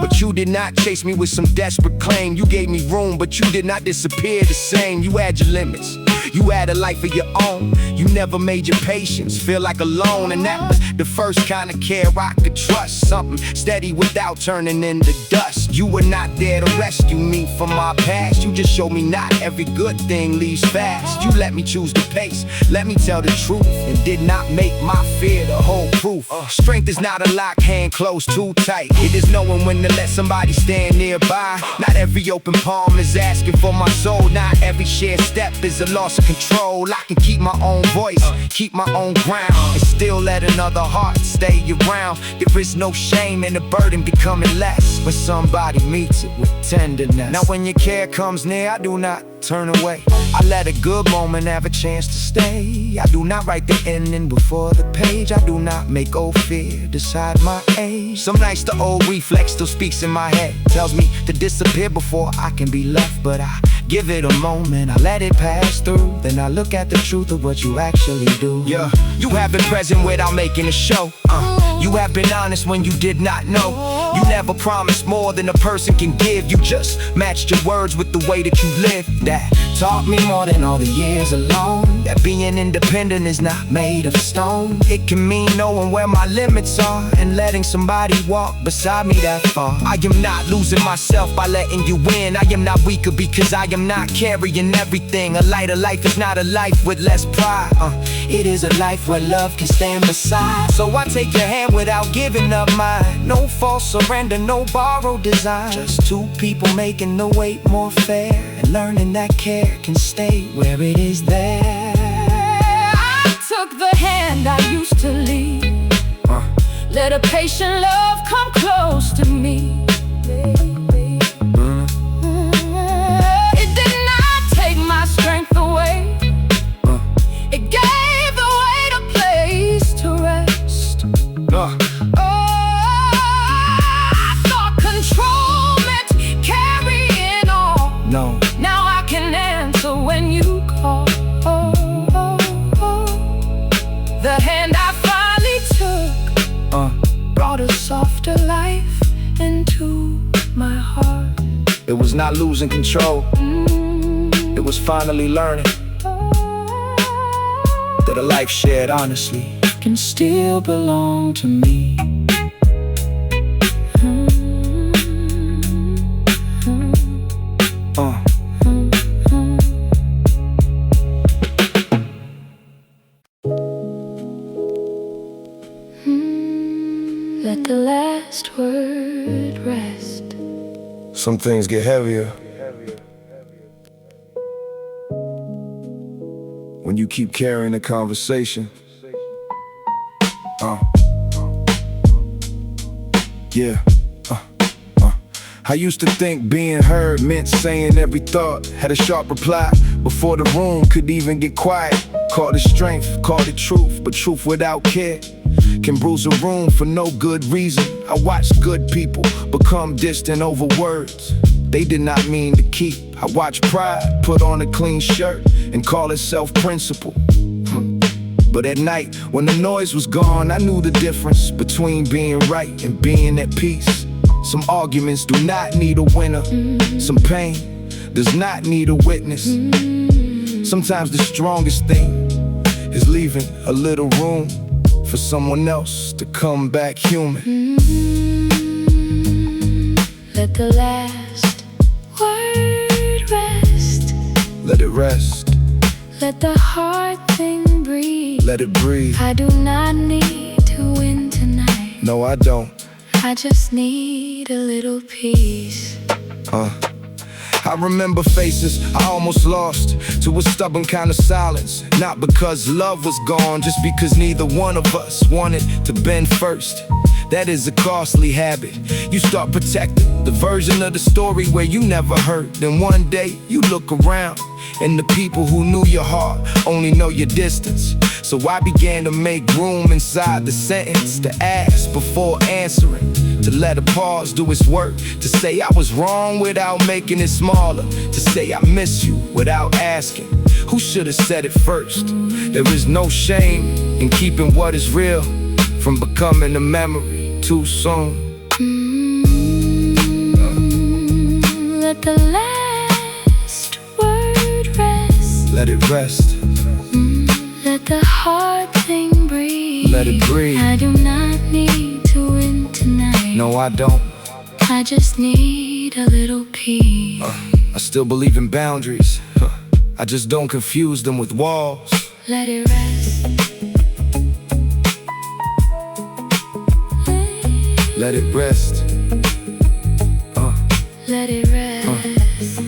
S5: But you did not chase me with some desperate claim. You gave me room, but you did not disappear the same. You had your limits, you had a life of your own. You never made your patience feel like alone, and that was the first kind of care I could trust. Something steady without turning into dust. You were not there to rescue me from my past. You just showed me not every good thing leaves fast. You let me choose the pace, let me tell the truth, and did not make my fear the whole proof. Strength is not a lock hand closed too tight. It is knowing when to let somebody stand nearby. Not every open palm is asking for my soul. Not every shared step is a loss of control. I can keep my own voice, keep my own ground, and still let another heart stay around. There is no shame in the burden becoming less when somebody meets it with tenderness. Now when your care comes near, I do not turn away. I let a good moment have a chance to stay. I do not write the ending before the page. I do not make old fear decide my age. Some nights the old reflex still speaks in my head, tells me to disappear before I can be left. But I give it a moment, I let it pass through. Then I look at the truth of what you actually do. You have been present without making a show. You have been honest when you did not know. You never promised more than a person can give. You just matched your words with the way that you live. That taught me more than all the years alone, that being independent is not made of stone. It can mean knowing where my limits are and letting somebody walk beside me that far. I am not losing myself by letting you in. I am not weaker because I am not carrying everything. A lighter life is not a life with less pride. It is a life where love can stand beside. So I take your hand without giving up mine. No false surrender, no borrowed design. Just two people making the weight more fair, and learning that care can stay where it is there.
S2: I took the hand I used to lead. Let a patient love come close to me. It did not take my strength away. It gave the weight a place to rest. I thought control meant carrying on.
S5: No.
S2: Now I can answer when you call. The hand I finally took brought a softer life into my heart.
S5: It was not losing control. It was finally learning that a life shared honestly
S1: can still belong to me.
S2: Let the last word rest.
S4: Some things get heavier when you keep carrying the conversation. I used to think being heard meant saying every thought, had a sharp reply before the room could even get quiet. Called it strength, called it truth, but truth without care can bruise a room for no good reason. I watched good people become distant over words they did not mean to keep. I watched pride put on a clean shirt and call itself principle. But at night, when the noise was gone, I knew the difference between being right and being at peace. Some arguments do not need a winner. Some pain does not need a witness. Sometimes the strongest thing is leaving a little room for someone else to come back human.
S2: Let the last word rest.
S4: Let it rest.
S2: Let the heart thing breathe.
S4: Let it breathe.
S2: I do not need to win tonight.
S4: No, I don't.
S2: I just need a little peace.
S4: I
S5: I remember faces I almost lost to a stubborn kind of silence. Not because love was gone, just because neither one of us wanted to bend first. That is a costly habit. You start protecting the version of the story where you never hurt. Then one day you look around and the people who knew your heart only know your distance. So I began to make room inside the sentence, to ask before answering, to let a pause do its work, to say I was wrong without making it smaller, to say I miss you without asking who should have said it first. There is no shame in keeping what is real from becoming a memory too soon.
S2: Let the last word rest.
S5: Let it rest.
S2: Let the heart thing breathe.
S5: Let it breathe.
S2: I do not need to win tonight.
S5: No, I don't.
S2: I just need a little peace.
S5: I still believe in boundaries. I just don't confuse them with walls.
S2: Let it rest.
S5: Let it rest.
S2: Let it rest.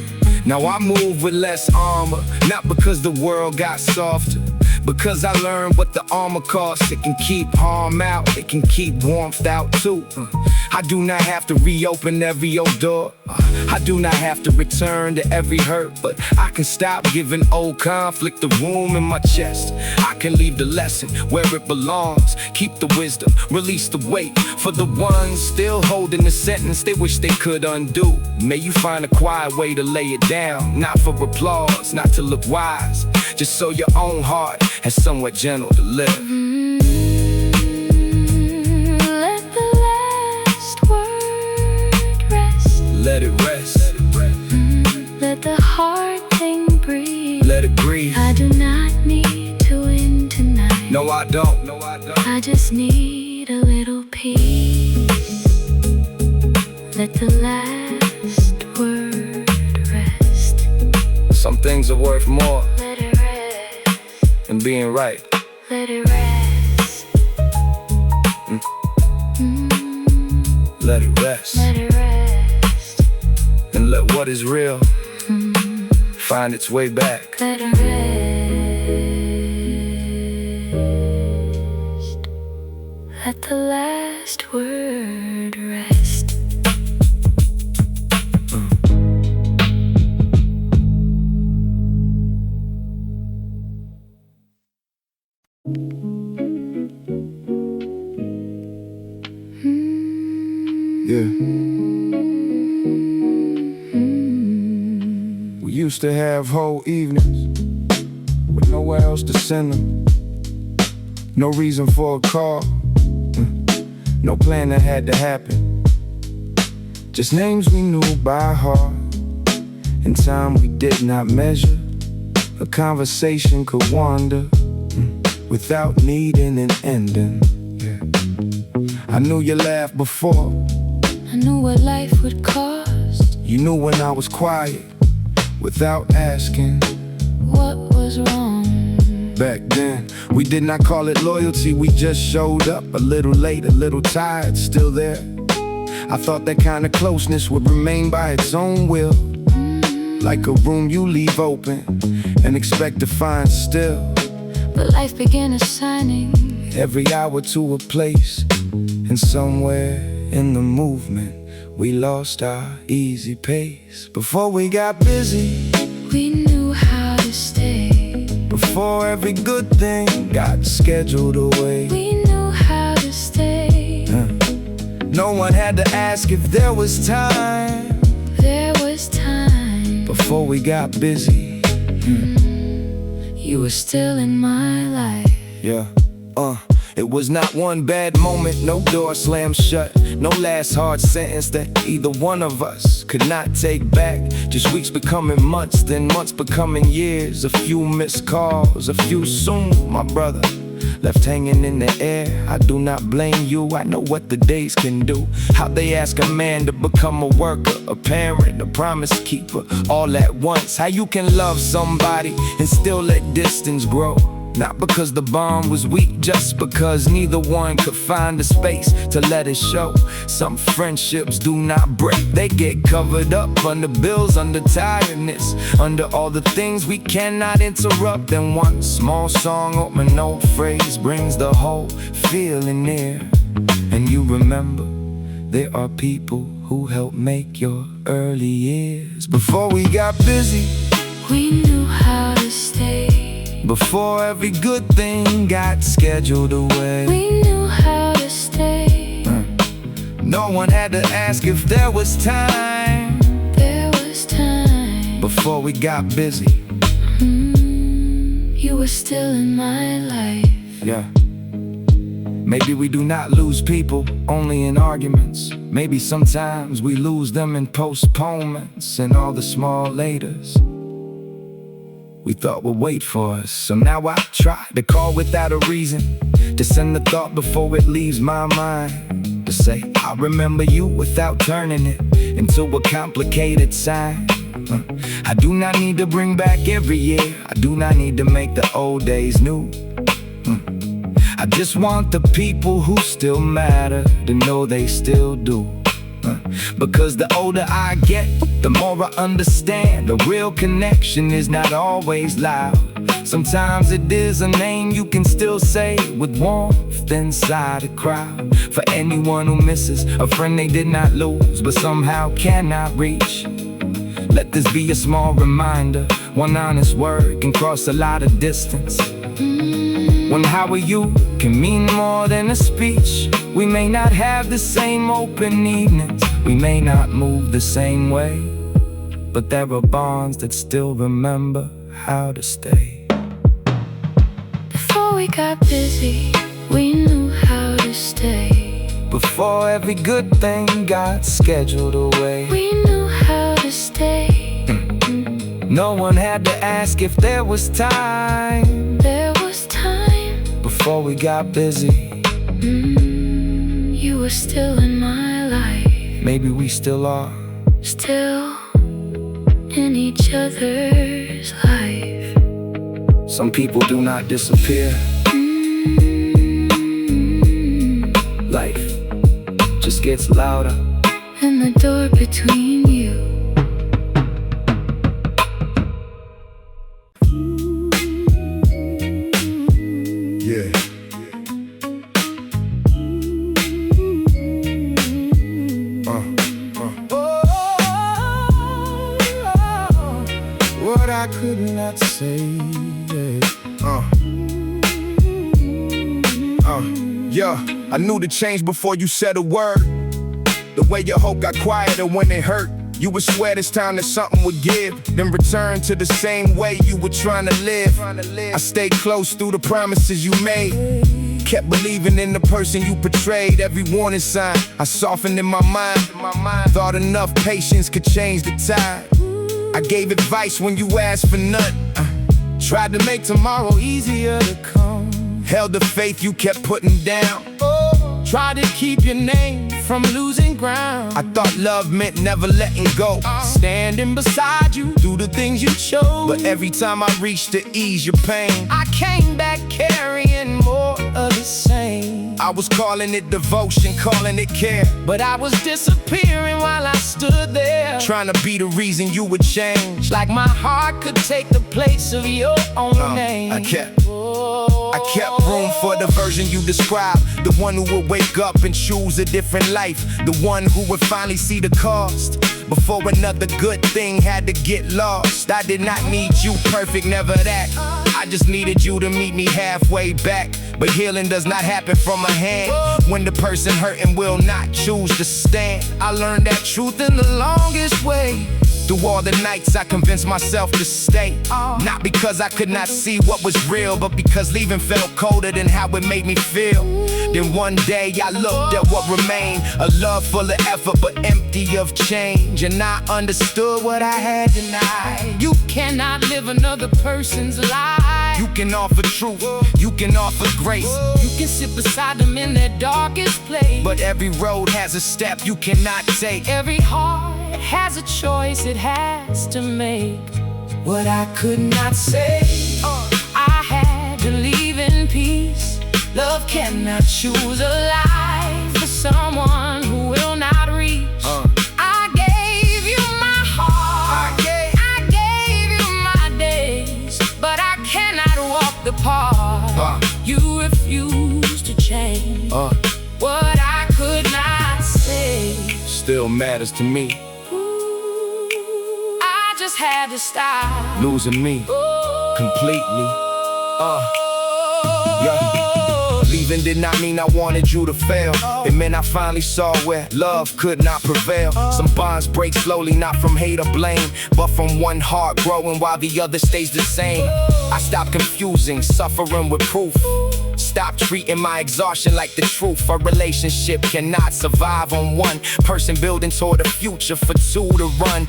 S5: Now I move with less armor, not because the world got softer, because I learned what the armor costs. It can keep harm out, it can keep warmth out too. I do not have to reopen every old door. I do not have to return to every hurt, but I can stop giving old conflict the room in my chest. I can leave the lesson where it belongs, keep the wisdom, release the weight for the ones still holding the sentence they wish they could undo. May you find a quiet way to lay it down, not for applause, not to look wise, just so your own heart has somewhere gentle to live.
S2: Let the last word rest.
S5: Let it rest.
S2: Let the heart thing breathe.
S5: Let it breathe.
S2: I do not need to win tonight.
S5: No, I don't. No, I don't.
S2: I just need a little peace. Let the last word rest.
S5: Some things are worth more
S2: Let it rest.
S5: than being right.
S2: Let it rest.
S5: Let it rest.
S2: Let it rest.
S5: And let what is real find its way back.
S2: Let it rest. Let the last word rest.
S5: Yeah. We used to have whole evenings with nowhere else to send them. No reason for a call, no plan that had to happen. Just names we knew by heart, and time we did not measure. A conversation could wander without needing an ending. Yeah. I knew you laughed before.
S2: I knew what life would cost.
S5: You knew when I was quiet without asking
S2: What was wrong?
S5: back then. We did not call it loyalty, we just showed up a little late, a little tired, still there. I thought that kind of closeness would remain by its own will, like a room you leave open and expect to find still.
S2: But life began assigning
S5: Every hour to a place, and somewhere in the movement we lost our easy pace. Before we got busy,
S2: we knew how to stay.
S5: before every good thing got scheduled away,
S2: We knew how to stay.
S5: no one had to ask if there was time.
S2: There was time.
S5: Before we got busy,
S2: You were still in my life.
S5: yeah. It was not one bad moment, no door slammed shut, no last hard sentence that either one of us could not take back. Just weeks becoming months, then months becoming years. A few missed calls, a few soon, my brother, left hanging in the air. I do not blame you, I know what the days can do. How they ask a man to become a worker, a parent, a promise keeper, all at once. How you can love somebody and still let distance grow.
S1: Not because the bond was weak, just because neither one could find the space to let it show. Some friendships do not break, they get covered up under bills, under tiredness, under all the things we cannot interrupt. Then one small song or an old phrase brings the whole feeling near. And you remember, there are people who helped make your early years. Before we got busy,
S2: we knew how to stay.
S1: Before every good thing got scheduled away,
S2: we knew how to stay.
S1: No one had to ask if there was time.
S2: There was time.
S1: Before we got busy,
S2: you were still in my life.
S1: Yeah. Maybe we do not lose people only in arguments. Maybe sometimes we lose them in postponements and all the small laters we thought would wait for us. So now I try to call without a reason, to send the thought before it leaves my mind, to say I remember you without turning it into a complicated sign. I do not need to bring back every year, I do not need to make the old days new. I just want the people who still matter to know they still do. Because the older I get, the more I understand the real connection is not always loud. Sometimes it is a name you can still say with warmth inside a crowd. For anyone who misses a friend they did not lose but somehow cannot reach, let this be a small reminder. One honest word can cross a lot of distance. When how are you can mean more than a speech. We may not have the same open evenings, we may not move the same way, but there are bonds that still remember how to stay.
S2: Before we got busy, we knew how to stay.
S1: Before every good thing got scheduled away,
S2: we knew how to stay.
S1: No one had to ask if there was time.
S2: There was time.
S1: Before we got busy,
S2: you were still in my life.
S1: Maybe we still are.
S2: Still in each other's life.
S1: Some people do not disappear. Life just gets louder.
S2: And the door between you.
S4: Yeah.
S1: What I could not say,
S5: Yeah, I knew to change before you said a word. The way your hope got quieter when it hurt. You would swear this time that something would give, then return to the same way you were trying to live. I stayed close through the promises you made, kept believing in the person you portrayed. Every warning sign I softened in my mind. Thought enough patience could change the tide. I gave advice when you asked for none. Tried to make tomorrow easier to come. Held the faith you kept putting down. Tried to keep your name from losing ground. I thought love meant never letting go, standing beside you through the things you chose. But every time I reached to ease your pain, I came back carrying more of the same. I was calling it devotion, calling it care, but I was disappearing while I stood there, trying to be the reason you would change. Like my heart could take the place of your own name. I kept room for the version you described, the one who would wake up and choose a different life, the one who would finally see the cost before another good thing had to get lost. I did not need you perfect, never that. I just needed you to meet me halfway back. But healing does not happen from a hand when the person hurting will not choose to stand. I learned that truth in the longest way. Through all the nights I convinced myself to stay, not because I could not see what was real, but because leaving felt colder than how it made me feel. Then one day I looked at what remained, a love full of effort but empty of change. And I understood what I had denied. You cannot live another person's life. You can offer truth, you can offer grace, you can sit beside them in their darkest place. But every road has a step you cannot take. Every heart has a choice it has to make. What I could not say, I had to leave.
S2: peace. Love cannot choose a life for someone who will not reach. I gave you my heart, I gave you my days, but I cannot walk the path. You refuse to change what I could not say.
S5: Still matters to me.
S2: I just had to stop
S5: Losing me completely. Yeah. Leaving did not mean I wanted you to fail. It meant I finally saw where love could not prevail. Some bonds break slowly, not from hate or blame, but from one heart growing while the other stays the same. I stopped confusing suffering with proof. Stop treating my exhaustion like the truth. A relationship cannot survive on one person building toward a future for two to run.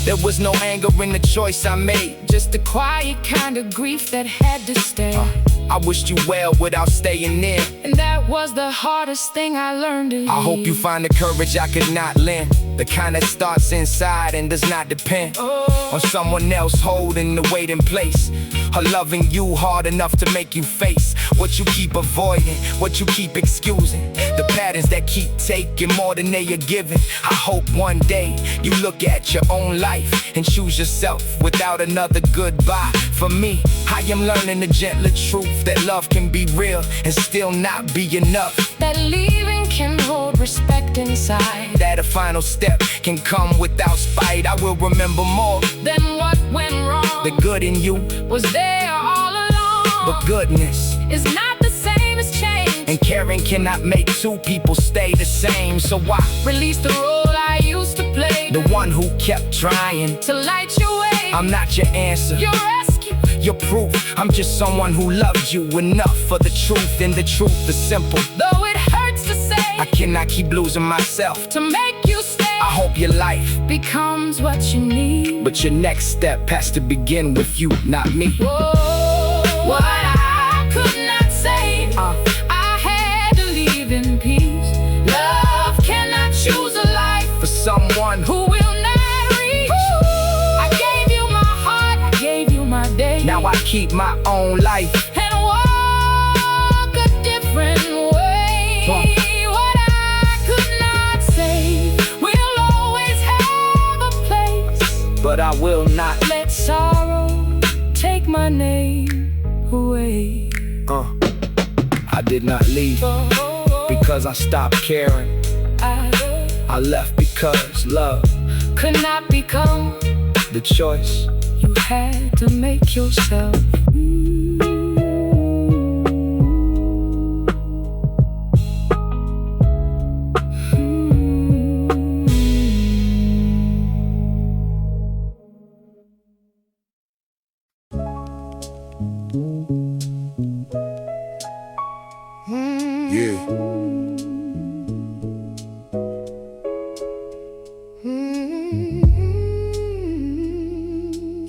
S5: There was no anger in the choice I made,
S2: just the quiet kind of grief that had to stay.
S5: I wished you well without staying near,
S2: and that was the hardest thing I learned to hear.
S5: I hope you find the courage I could not lend, the kind that starts inside and does not depend on someone else holding the weight in place, or loving you hard enough to make you face what you keep avoiding, what you keep excusing, the patterns that keep taking more than they are giving. I hope one day you look at your own life and choose yourself without another goodbye. For me, I am learning the gentler truth that love can be real and still not be enough,
S2: that leaving can hold respect inside,
S5: that a final step can come without spite. I will remember more
S2: than what went wrong.
S5: The good in you
S2: was there all along,
S5: but goodness
S2: is not the same as change,
S5: and caring cannot make two people stay the same. So why
S2: release the role I used to play,
S5: the one who kept trying
S2: to light your way?
S5: I'm not your answer,
S2: your rescue,
S5: your proof. I'm just someone who loved you enough for the truth, and the truth is simple.
S2: Though it hurts to say,
S5: I cannot keep losing myself
S2: to make you stay.
S5: I hope your life
S2: becomes what you need,
S5: but your next step has to begin with you, not me.
S2: Whoa, what I could not say, I had to leave in peace. Love cannot choose a life
S5: for someone
S2: who will not reach. I gave you my heart, I gave you my day.
S5: Now I keep my own life
S2: and walk a different way. What I could not say will always have a place,
S5: but I will not
S2: let sorrow take my name away.
S5: I did not leave because I stopped caring. I left because love
S2: could not become
S5: the choice
S2: you had to make yourself.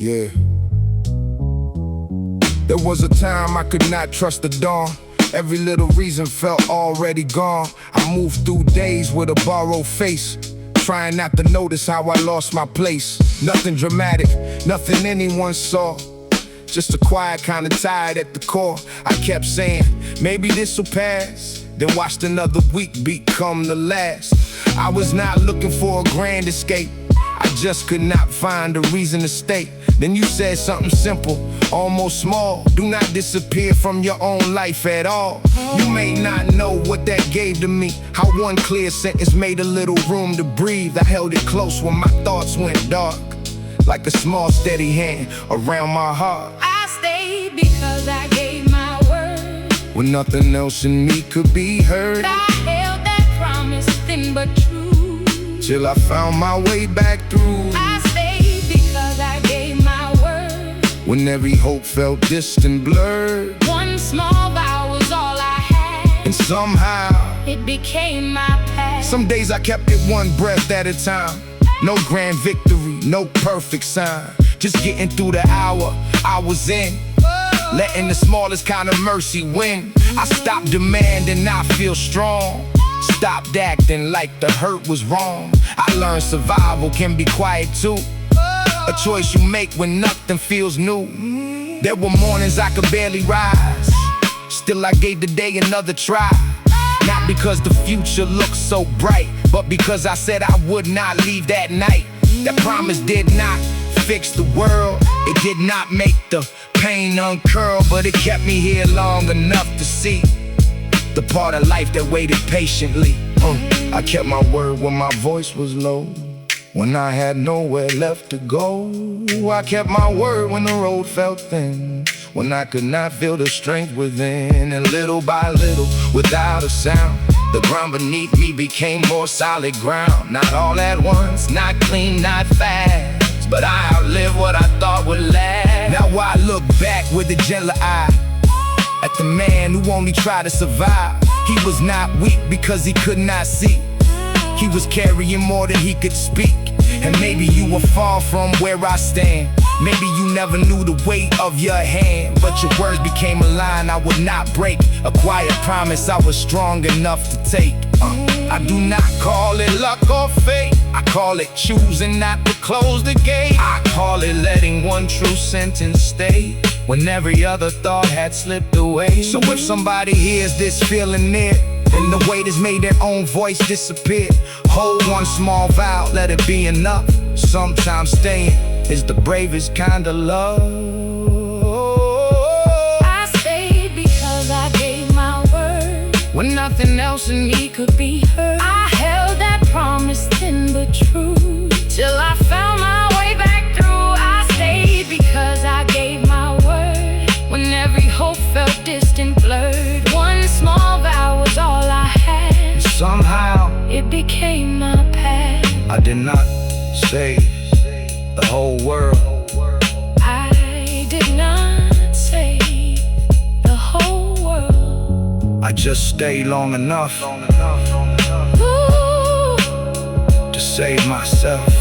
S4: Yeah. There was a time I could not trust the dawn. Every little reason felt already gone. I moved through days with a borrowed face, trying not to notice how I lost my place. Nothing dramatic, nothing anyone saw, just a quiet kind of tired at the core. I kept saying, maybe this'll pass, then watched another week become the last. I was not looking for a grand escape, I just could not find a reason to stay. Then you said something simple, almost small: do not disappear from your own life at all. You may not know what that gave to me, how one clear sentence made a little room to breathe. I held it close when my thoughts went dark, like a small steady hand around my heart.
S2: I stayed because I gave my word,
S4: when nothing else in me could be heard.
S2: I held that promise thin but true,
S4: till I found my way back through.
S2: I stayed because I gave my word,
S4: when every hope felt distant, blurred.
S2: One small vow was all I had,
S4: and somehow
S2: it became my path.
S4: Some days I kept it one breath at a time. No grand victory, no perfect sign, just getting through the hour I was in, letting the smallest kind of mercy win. I stopped demanding, I feel strong, stopped acting like the hurt was wrong. I learned survival can be quiet too, a choice you make when nothing feels new. There were mornings I could barely rise,
S5: Still I gave the day another try. Not because the future looked so bright, but because I said I would not leave that night. That promise did not fix the world. It did not make the pain uncurl, but it kept me here long enough to see the part of life that waited patiently. I kept my word when my voice was low, when I had nowhere left to go. I kept my word when the road felt thin, when I could not feel the strength within. And little by little, without a sound, the ground beneath me became more solid ground. Not all at once, not clean, not fast, but I outlived what I thought would last. Now I look back with a gentler eye at the man who only tried to survive. He was not weak because he could not see. He was carrying more than he could speak. And maybe you were far from where I stand. Maybe you never knew the weight of your hand, but your words became a line I would not break, a quiet promise I was strong enough to take. I do not call it luck or fate, I call it choosing not to close the gate. I call it letting one true sentence stay when every other thought had slipped away. So if somebody hears this feeling near, and the weight has made their own voice disappear, hold one small vow, let it be enough. Sometimes staying is the bravest kind of love.
S2: I stayed because I gave my word when nothing else in me could be heard. I held that promise thin but true, till I found my way back through. I stayed because I gave my word when every hope felt distant, blurred. One small vow was all I had.
S5: Somehow
S2: it became my path.
S5: I did not save the whole world.
S2: I did not save the whole world.
S5: I just stayed long enough
S2: Ooh,
S5: to save myself.